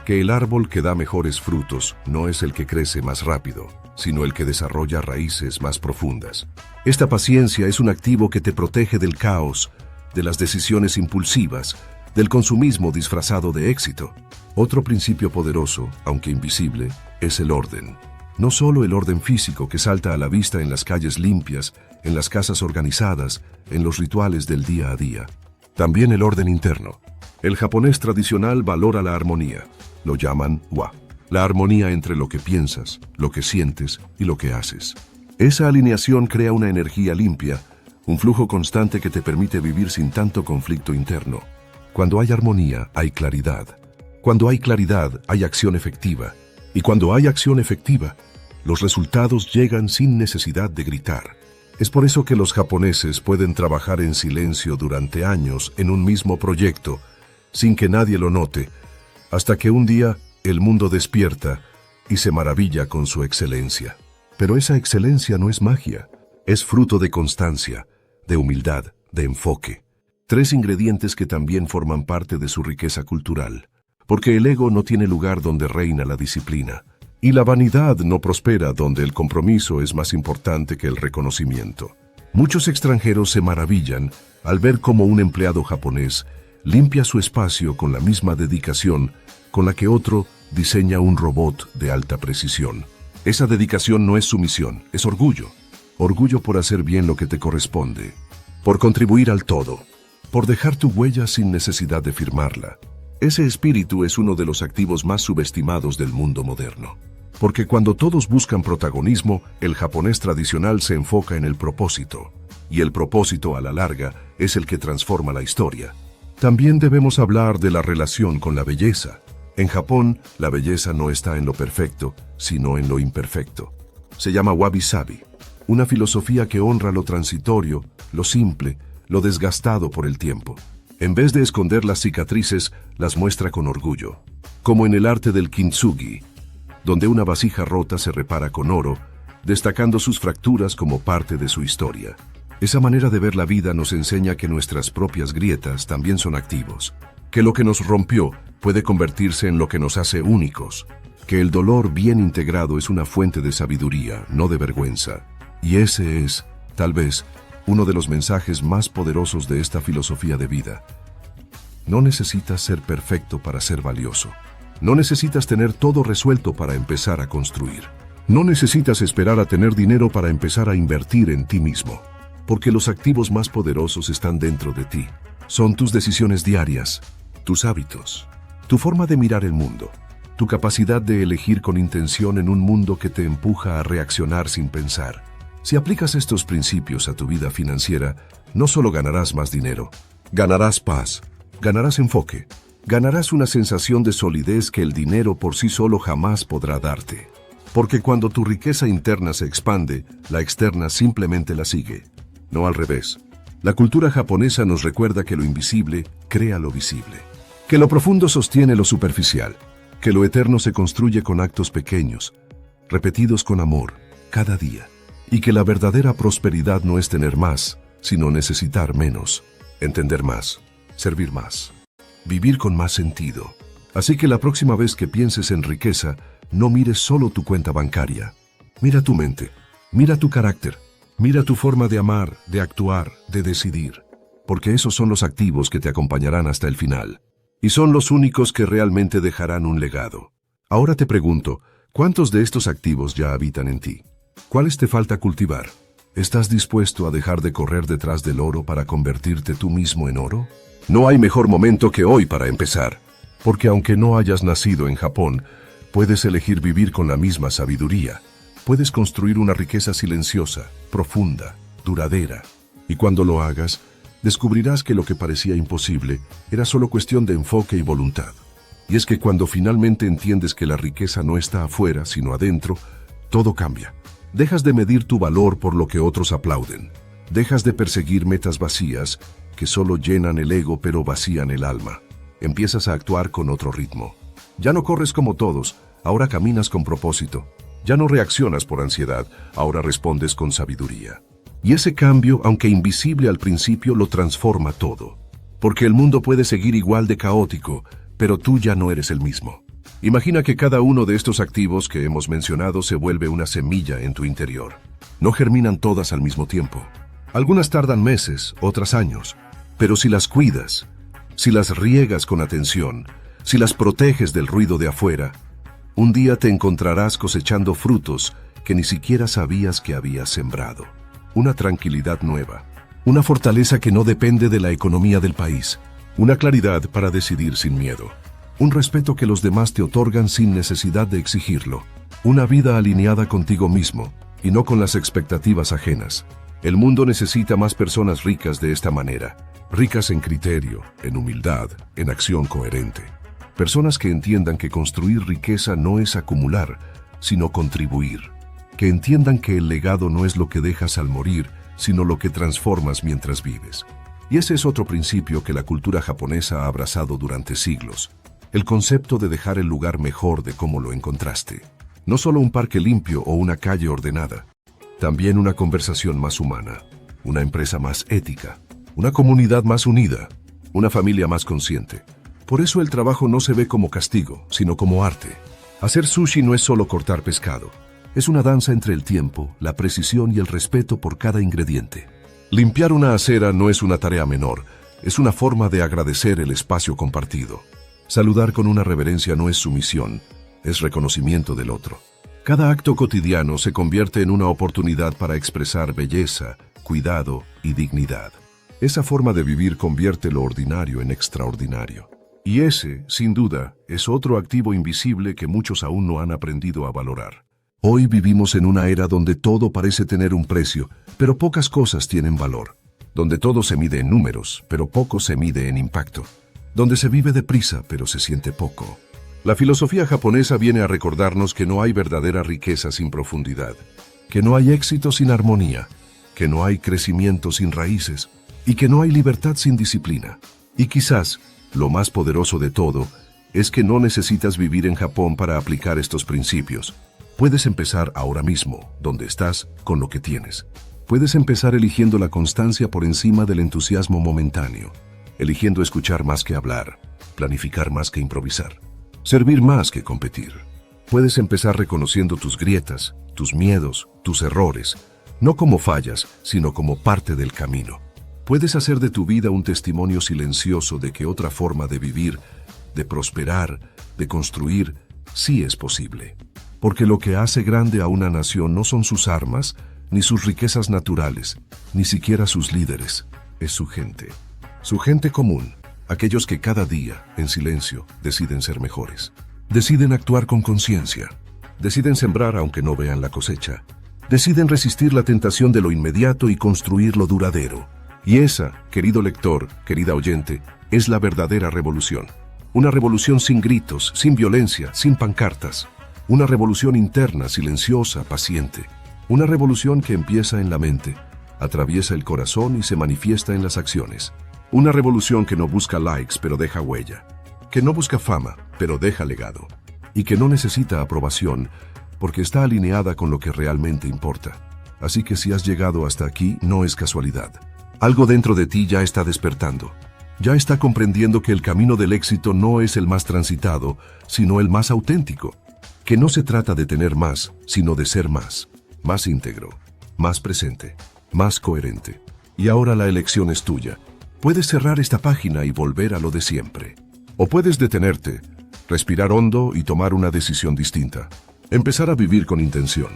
[SPEAKER 1] que el árbol que da mejores frutos no es el que crece más rápido, sino el que desarrolla raíces más profundas. Esta paciencia es un activo que te protege del caos, de las decisiones impulsivas, del consumismo disfrazado de éxito. Otro principio poderoso, aunque invisible, es el orden. No solo el orden físico que salta a la vista en las calles limpias, en las casas organizadas, en los rituales del día a día. También el orden interno. El japonés tradicional valora la armonía. Lo llaman wa. La armonía entre lo que piensas, lo que sientes y lo que haces. Esa alineación crea una energía limpia, un flujo constante que te permite vivir sin tanto conflicto interno. Cuando hay armonía, hay claridad. Cuando hay claridad, hay acción efectiva. Y cuando hay acción efectiva, los resultados llegan sin necesidad de gritar. Es por eso que los japoneses pueden trabajar en silencio durante años en un mismo proyecto, sin que nadie lo note, hasta que un día el mundo despierta y se maravilla con su excelencia. Pero esa excelencia no es magia, es fruto de constancia, de humildad, de enfoque. 3 ingredientes que también forman parte de su riqueza cultural. Porque el ego no tiene lugar donde reina la disciplina. Y la vanidad no prospera donde el compromiso es más importante que el reconocimiento. Muchos extranjeros se maravillan al ver cómo un empleado japonés limpia su espacio con la misma dedicación con la que otro diseña un robot de alta precisión. Esa dedicación no es sumisión, es orgullo. Orgullo por hacer bien lo que te corresponde, por contribuir al todo, por dejar tu huella sin necesidad de firmarla. Ese espíritu es uno de los activos más subestimados del mundo moderno. Porque cuando todos buscan protagonismo, el japonés tradicional se enfoca en el propósito. Y el propósito, a la larga, es el que transforma la historia. También debemos hablar de la relación con la belleza. En Japón, la belleza no está en lo perfecto, sino en lo imperfecto. Se llama wabi-sabi, una filosofía que honra lo transitorio, lo simple, lo desgastado por el tiempo. En vez de esconder las cicatrices, las muestra con orgullo. Como en el arte del kintsugi, donde una vasija rota se repara con oro, destacando sus fracturas como parte de su historia. Esa manera de ver la vida nos enseña que nuestras propias grietas también son activos, que lo que nos rompió puede convertirse en lo que nos hace únicos, que el dolor bien integrado es una fuente de sabiduría, no de vergüenza. Y ese es, tal vez, uno de los mensajes más poderosos de esta filosofía de vida. No necesitas ser perfecto para ser valioso. No necesitas tener todo resuelto para empezar a construir. No necesitas esperar a tener dinero para empezar a invertir en ti mismo, porque los activos más poderosos están dentro de ti. Son tus decisiones diarias, tus hábitos, tu forma de mirar el mundo, tu capacidad de elegir con intención en un mundo que te empuja a reaccionar sin pensar. Si aplicas estos principios a tu vida financiera, no solo ganarás más dinero, ganarás paz, ganarás enfoque, ganarás una sensación de solidez que el dinero por sí solo jamás podrá darte. Porque cuando tu riqueza interna se expande, la externa simplemente la sigue, no al revés. La cultura japonesa nos recuerda que lo invisible crea lo visible, que lo profundo sostiene lo superficial, que lo eterno se construye con actos pequeños, repetidos con amor, cada día, y que la verdadera prosperidad no es tener más, sino necesitar menos, entender más, servir más, vivir con más sentido. Así que la próxima vez que pienses en riqueza, no mires solo tu cuenta bancaria. Mira tu mente, mira tu carácter, mira tu forma de amar, de actuar, de decidir, porque esos son los activos que te acompañarán hasta el final, y son los únicos que realmente dejarán un legado. Ahora te pregunto, ¿cuántos de estos activos ya habitan en ti? ¿Cuáles te falta cultivar? ¿Estás dispuesto a dejar de correr detrás del oro para convertirte tú mismo en oro? No hay mejor momento que hoy para empezar, porque aunque no hayas nacido en Japón, puedes elegir vivir con la misma sabiduría. Puedes construir una riqueza silenciosa, profunda, duradera. Y cuando lo hagas, descubrirás que lo que parecía imposible era solo cuestión de enfoque y voluntad. Y es que cuando finalmente entiendes que la riqueza no está afuera, sino adentro, todo cambia. Dejas de medir tu valor por lo que otros aplauden. Dejas de perseguir metas vacías que solo llenan el ego pero vacían el alma. Empiezas a actuar con otro ritmo. Ya no corres como todos, ahora caminas con propósito. Ya no reaccionas por ansiedad, ahora respondes con sabiduría. Y ese cambio, aunque invisible al principio, lo transforma todo. Porque el mundo puede seguir igual de caótico, pero tú ya no eres el mismo. Imagina que cada uno de estos activos que hemos mencionado se vuelve una semilla en tu interior. No germinan todas al mismo tiempo. Algunas tardan meses, otras años. Pero si las cuidas, si las riegas con atención, si las proteges del ruido de afuera, un día te encontrarás cosechando frutos que ni siquiera sabías que habías sembrado. Una tranquilidad nueva, una fortaleza que no depende de la economía del país, una claridad para decidir sin miedo, un respeto que los demás te otorgan sin necesidad de exigirlo, una vida alineada contigo mismo y no con las expectativas ajenas. El mundo necesita más personas ricas de esta manera, ricas en criterio, en humildad, en acción coherente. Personas que entiendan que construir riqueza no es acumular, sino contribuir. Que entiendan que el legado no es lo que dejas al morir, sino lo que transformas mientras vives. Y ese es otro principio que la cultura japonesa ha abrazado durante siglos. El concepto de dejar el lugar mejor de cómo lo encontraste. No solo un parque limpio o una calle ordenada. También una conversación más humana, una empresa más ética, una comunidad más unida, una familia más consciente. Por eso el trabajo no se ve como castigo, sino como arte. Hacer sushi no es solo cortar pescado. Es una danza entre el tiempo, la precisión y el respeto por cada ingrediente. Limpiar una acera no es una tarea menor, es una forma de agradecer el espacio compartido. Saludar con una reverencia no es sumisión, es reconocimiento del otro. Cada acto cotidiano se convierte en una oportunidad para expresar belleza, cuidado y dignidad. Esa forma de vivir convierte lo ordinario en extraordinario. Y ese, sin duda, es otro activo invisible que muchos aún no han aprendido a valorar. Hoy vivimos en una era donde todo parece tener un precio, pero pocas cosas tienen valor. Donde todo se mide en números, pero poco se mide en impacto. Donde se vive deprisa, pero se siente poco. La filosofía japonesa viene a recordarnos que no hay verdadera riqueza sin profundidad, que no hay éxito sin armonía, que no hay crecimiento sin raíces y que no hay libertad sin disciplina. Y quizás, lo más poderoso de todo es que no necesitas vivir en Japón para aplicar estos principios. Puedes empezar ahora mismo, donde estás, con lo que tienes. Puedes empezar eligiendo la constancia por encima del entusiasmo momentáneo, eligiendo escuchar más que hablar, planificar más que improvisar, servir más que competir. Puedes empezar reconociendo tus grietas, tus miedos, tus errores, no como fallas, sino como parte del camino. Puedes hacer de tu vida un testimonio silencioso de que otra forma de vivir, de prosperar, de construir, sí es posible. Porque lo que hace grande a una nación no son sus armas, ni sus riquezas naturales, ni siquiera sus líderes, es su gente. Su gente común, aquellos que cada día, en silencio, deciden ser mejores. Deciden actuar con conciencia. Deciden sembrar aunque no vean la cosecha. Deciden resistir la tentación de lo inmediato y construir lo duradero. Y esa, querido lector, querida oyente, es la verdadera revolución. Una revolución sin gritos, sin violencia, sin pancartas. Una revolución interna, silenciosa, paciente. Una revolución que empieza en la mente, atraviesa el corazón y se manifiesta en las acciones. Una revolución que no busca likes pero deja huella. Que no busca fama pero deja legado. Y que no necesita aprobación porque está alineada con lo que realmente importa. Así que si has llegado hasta aquí no es casualidad. Algo dentro de ti ya está despertando. Ya está comprendiendo que el camino del éxito no es el más transitado, sino el más auténtico. Que no se trata de tener más, sino de ser más. Más íntegro, más presente, más coherente. Y ahora la elección es tuya. Puedes cerrar esta página y volver a lo de siempre. O puedes detenerte, respirar hondo y tomar una decisión distinta. Empezar a vivir con intención.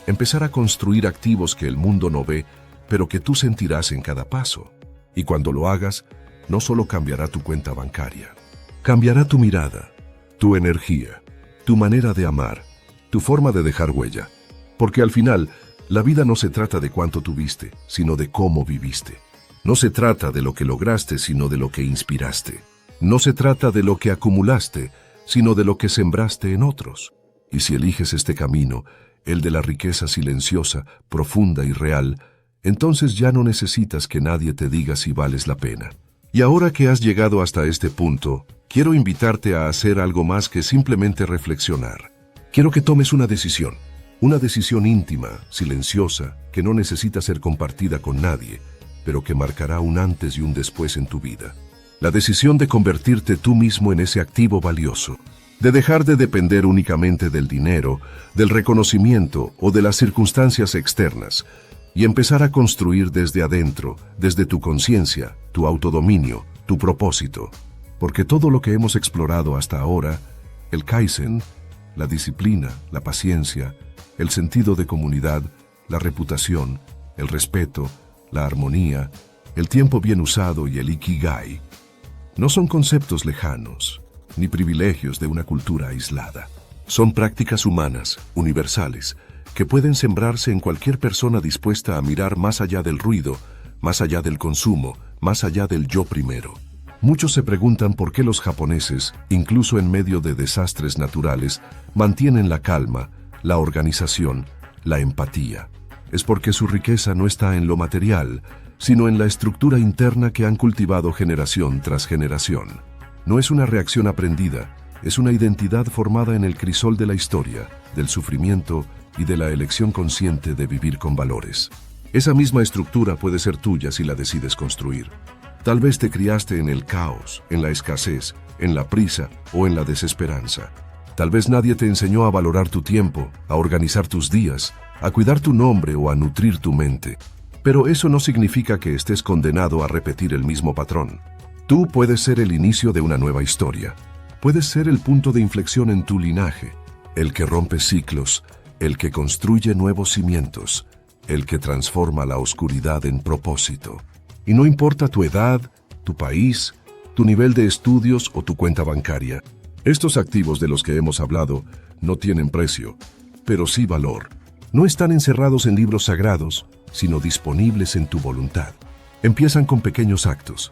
[SPEAKER 1] Empezar a construir activos que el mundo no ve, pero que tú sentirás en cada paso. Y cuando lo hagas, no solo cambiará tu cuenta bancaria. Cambiará tu mirada, tu energía, tu manera de amar, tu forma de dejar huella. Porque al final, la vida no se trata de cuánto tuviste, sino de cómo viviste. No se trata de lo que lograste, sino de lo que inspiraste. No se trata de lo que acumulaste, sino de lo que sembraste en otros. Y si eliges este camino, el de la riqueza silenciosa, profunda y real, entonces ya no necesitas que nadie te diga si vales la pena. Y ahora que has llegado hasta este punto, quiero invitarte a hacer algo más que simplemente reflexionar. Quiero que tomes una decisión íntima, silenciosa, que no necesita ser compartida con nadie, pero que marcará un antes y un después en tu vida. La decisión de convertirte tú mismo en ese activo valioso, de dejar de depender únicamente del dinero, del reconocimiento o de las circunstancias externas, y empezar a construir desde adentro, desde tu conciencia, tu autodominio, tu propósito. Porque todo lo que hemos explorado hasta ahora, el Kaizen, la disciplina, la paciencia, el sentido de comunidad, la reputación, el respeto, la armonía, el tiempo bien usado y el Ikigai, no son conceptos lejanos, ni privilegios de una cultura aislada. Son prácticas humanas, universales, que pueden sembrarse en cualquier persona dispuesta a mirar más allá del ruido, más allá del consumo, más allá del yo primero. Muchos se preguntan por qué los japoneses, incluso en medio de desastres naturales, mantienen la calma, la organización, la empatía. Es porque su riqueza no está en lo material, sino en la estructura interna que han cultivado generación tras generación. No es una reacción aprendida, es una identidad formada en el crisol de la historia, del sufrimiento y de la elección consciente de vivir con valores. Esa misma estructura puede ser tuya si la decides construir. Tal vez te criaste en el caos, en la escasez, en la prisa o en la desesperanza. Tal vez nadie te enseñó a valorar tu tiempo, a organizar tus días, a cuidar tu nombre o a nutrir tu mente. Pero eso no significa que estés condenado a repetir el mismo patrón. Tú puedes ser el inicio de una nueva historia. Puedes ser el punto de inflexión en tu linaje, el que rompe ciclos, el que construye nuevos cimientos, el que transforma la oscuridad en propósito. Y no importa tu edad, tu país, tu nivel de estudios o tu cuenta bancaria. Estos activos de los que hemos hablado no tienen precio, pero sí valor. No están encerrados en libros sagrados, sino disponibles en tu voluntad. Empiezan con pequeños actos.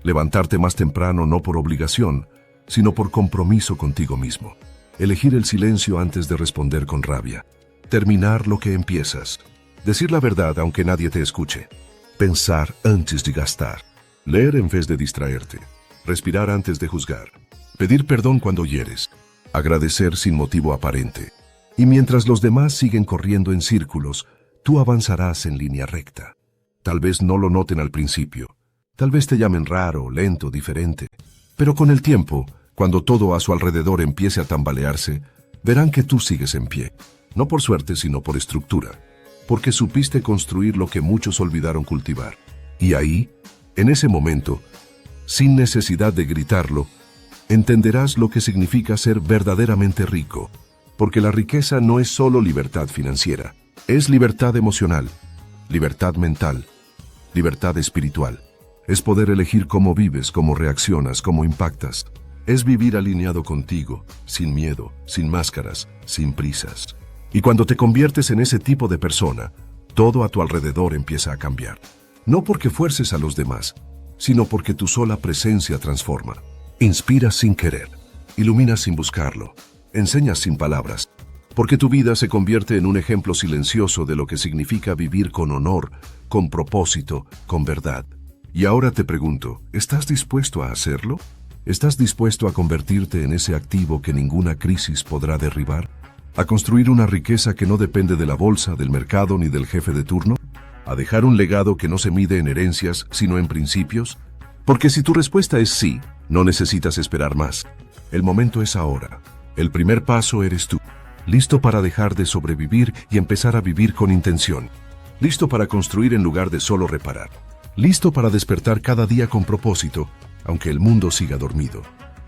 [SPEAKER 1] Levantarte más temprano no por obligación, sino por compromiso contigo mismo. Elegir el silencio antes de responder con rabia. Terminar lo que empiezas. Decir la verdad aunque nadie te escuche. Pensar antes de gastar. Leer en vez de distraerte. Respirar antes de juzgar. Pedir perdón cuando hieres. Agradecer sin motivo aparente. Y mientras los demás siguen corriendo en círculos, tú avanzarás en línea recta. Tal vez no lo noten al principio. Tal vez te llamen raro, lento, diferente. Pero con el tiempo, cuando todo a su alrededor empiece a tambalearse, verán que tú sigues en pie. No por suerte, sino por estructura. Porque supiste construir lo que muchos olvidaron cultivar. Y ahí, en ese momento, sin necesidad de gritarlo, entenderás lo que significa ser verdaderamente rico. Porque la riqueza no es solo libertad financiera, es libertad emocional, libertad mental, libertad espiritual. Es poder elegir cómo vives, cómo reaccionas, cómo impactas. Es vivir alineado contigo, sin miedo, sin máscaras, sin prisas. Y cuando te conviertes en ese tipo de persona, todo a tu alrededor empieza a cambiar. No porque fuerces a los demás, sino porque tu sola presencia transforma. Inspiras sin querer, iluminas sin buscarlo, enseñas sin palabras. Porque tu vida se convierte en un ejemplo silencioso de lo que significa vivir con honor, con propósito, con verdad. Y ahora te pregunto, ¿estás dispuesto a hacerlo? ¿Estás dispuesto a convertirte en ese activo que ninguna crisis podrá derribar? ¿A construir una riqueza que no depende de la bolsa, del mercado ni del jefe de turno? ¿A dejar un legado que no se mide en herencias, sino en principios? Porque si tu respuesta es sí, no necesitas esperar más. El momento es ahora. El primer paso eres tú. Listo para dejar de sobrevivir y empezar a vivir con intención. Listo para construir en lugar de solo reparar. Listo para despertar cada día con propósito, aunque el mundo siga dormido.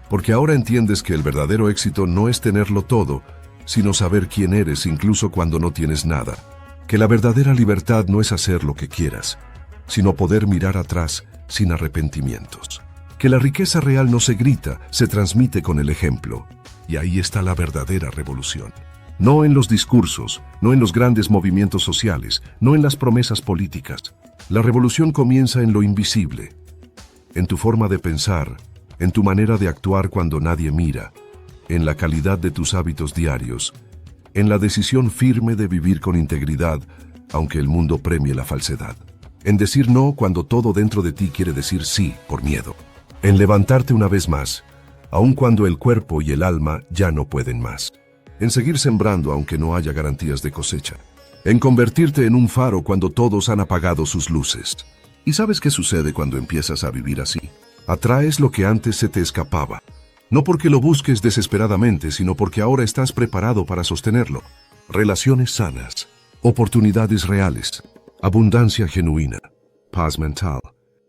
[SPEAKER 1] Porque ahora entiendes que el verdadero éxito no es tenerlo todo, sino saber quién eres incluso cuando no tienes nada. Que la verdadera libertad no es hacer lo que quieras, sino poder mirar atrás sin arrepentimientos. Que la riqueza real no se grita, se transmite con el ejemplo. Y ahí está la verdadera revolución. No en los discursos, no en los grandes movimientos sociales, no en las promesas políticas. La revolución comienza en lo invisible, en tu forma de pensar, en tu manera de actuar cuando nadie mira, en la calidad de tus hábitos diarios, en la decisión firme de vivir con integridad, aunque el mundo premie la falsedad. En decir no cuando todo dentro de ti quiere decir sí por miedo. En levantarte una vez más, aun cuando el cuerpo y el alma ya no pueden más. En seguir sembrando aunque no haya garantías de cosecha. En convertirte en un faro cuando todos han apagado sus luces. ¿Y sabes qué sucede cuando empiezas a vivir así? Atraes lo que antes se te escapaba. No porque lo busques desesperadamente, sino porque ahora estás preparado para sostenerlo. Relaciones sanas, oportunidades reales, abundancia genuina, paz mental,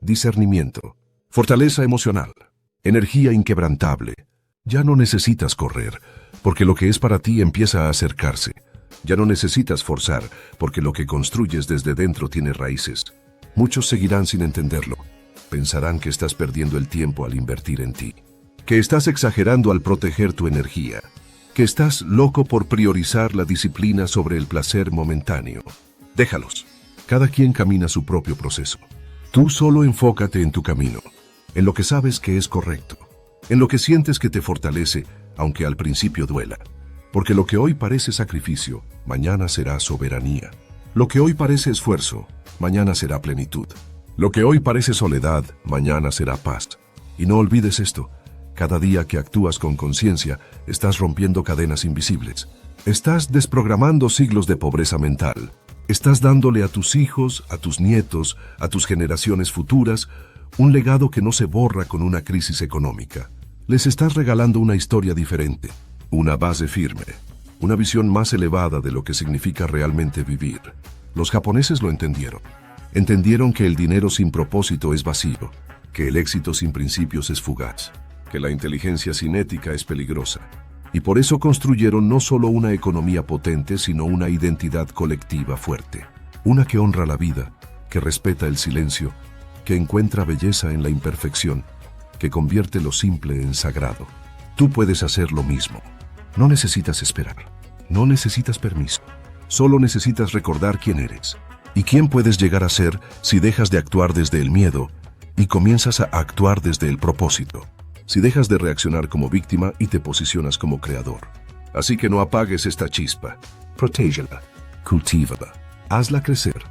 [SPEAKER 1] discernimiento, fortaleza emocional, energía inquebrantable. Ya no necesitas correr, porque lo que es para ti empieza a acercarse. Ya no necesitas forzar, porque lo que construyes desde dentro tiene raíces. Muchos seguirán sin entenderlo. Pensarán que estás perdiendo el tiempo al invertir en ti. Que estás exagerando al proteger tu energía. Que estás loco por priorizar la disciplina sobre el placer momentáneo. Déjalos. Cada quien camina su propio proceso. Tú solo enfócate en tu camino, en lo que sabes que es correcto, en lo que sientes que te fortalece, aunque al principio duela. Porque lo que hoy parece sacrificio, mañana será soberanía. Lo que hoy parece esfuerzo, mañana será plenitud. Lo que hoy parece soledad, mañana será paz. Y no olvides esto, cada día que actúas con conciencia, estás rompiendo cadenas invisibles. Estás desprogramando siglos de pobreza mental. Estás dándole a tus hijos, a tus nietos, a tus generaciones futuras, un legado que no se borra con una crisis económica. Les estás regalando una historia diferente, una base firme, una visión más elevada de lo que significa realmente vivir. Los japoneses lo entendieron. Entendieron que el dinero sin propósito es vacío, que el éxito sin principios es fugaz, que la inteligencia sin ética es peligrosa. Y por eso construyeron no solo una economía potente, sino una identidad colectiva fuerte. Una que honra la vida, que respeta el silencio, que encuentra belleza en la imperfección, que convierte lo simple en sagrado. Tú puedes hacer lo mismo. No necesitas esperar. No necesitas permiso. Solo necesitas recordar quién eres. ¿Y quién puedes llegar a ser si dejas de actuar desde el miedo y comienzas a actuar desde el propósito? Si dejas de reaccionar como víctima y te posicionas como creador. Así que no apagues esta chispa. Protégela. Cultívala. Hazla crecer.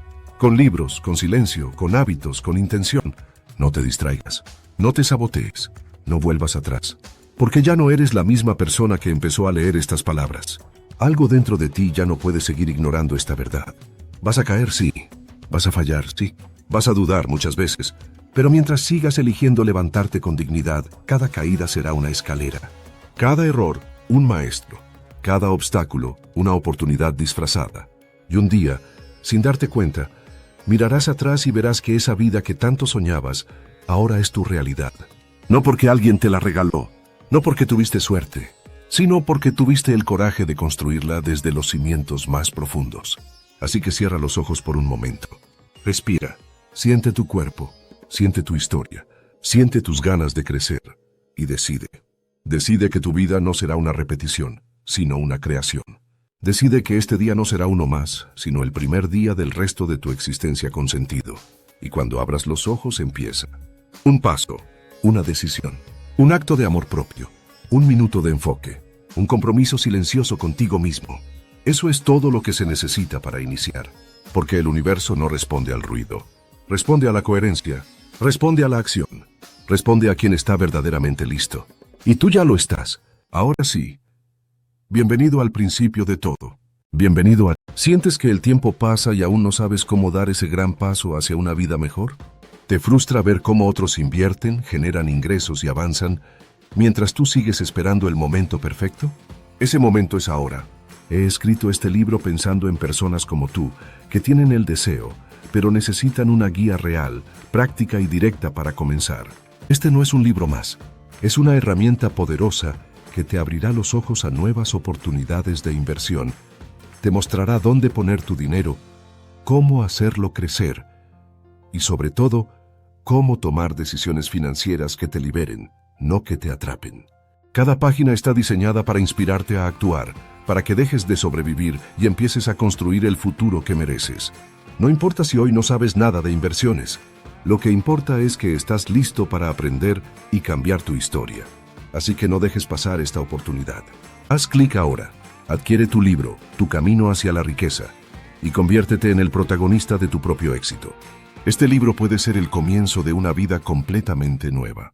[SPEAKER 1] Con libros, con silencio, con hábitos, con intención. No te distraigas. No te sabotees. No vuelvas atrás. Porque ya no eres la misma persona que empezó a leer estas palabras. Algo dentro de ti ya no puede seguir ignorando esta verdad. Vas a caer, sí. Vas a fallar, sí. Vas a dudar muchas veces. Pero mientras sigas eligiendo levantarte con dignidad, cada caída será una escalera. Cada error, un maestro. Cada obstáculo, una oportunidad disfrazada. Y un día, sin darte cuenta, mirarás atrás y verás que esa vida que tanto soñabas, ahora es tu realidad. No porque alguien te la regaló, no porque tuviste suerte, sino porque tuviste el coraje de construirla desde los cimientos más profundos. Así que cierra los ojos por un momento. Respira, siente tu cuerpo, siente tu historia, siente tus ganas de crecer y decide. Decide que tu vida no será una repetición, sino una creación. Decide que este día no será uno más, sino el primer día del resto de tu existencia con sentido. Y cuando abras los ojos empieza. Un paso, una decisión, un acto de amor propio, un minuto de enfoque, un compromiso silencioso contigo mismo. Eso es todo lo que se necesita para iniciar, porque el universo no responde al ruido. Responde a la coherencia, responde a la acción, responde a quien está verdaderamente listo. Y tú ya lo estás. Ahora sí. Bienvenido al principio de todo. Bienvenido a... ¿Sientes que el tiempo pasa y aún no sabes cómo dar ese gran paso hacia una vida mejor? ¿Te frustra ver cómo otros invierten, generan ingresos y avanzan, mientras tú sigues esperando el momento perfecto? Ese momento es ahora. He escrito este libro pensando en personas como tú, que tienen el deseo, pero necesitan una guía real, práctica y directa para comenzar. Este no es un libro más. Es una herramienta poderosa que te abrirá los ojos a nuevas oportunidades de inversión. Te mostrará dónde poner tu dinero, cómo hacerlo crecer y, sobre todo, cómo tomar decisiones financieras que te liberen, no que te atrapen. Cada página está diseñada para inspirarte a actuar, para que dejes de sobrevivir y empieces a construir el futuro que mereces. No importa si hoy no sabes nada de inversiones. Lo que importa es que estás listo para aprender y cambiar tu historia. Así que no dejes pasar esta oportunidad. Haz clic ahora, adquiere tu libro, Tu camino hacia la riqueza, y conviértete en el protagonista de tu propio éxito. Este libro puede ser el comienzo de una vida completamente nueva.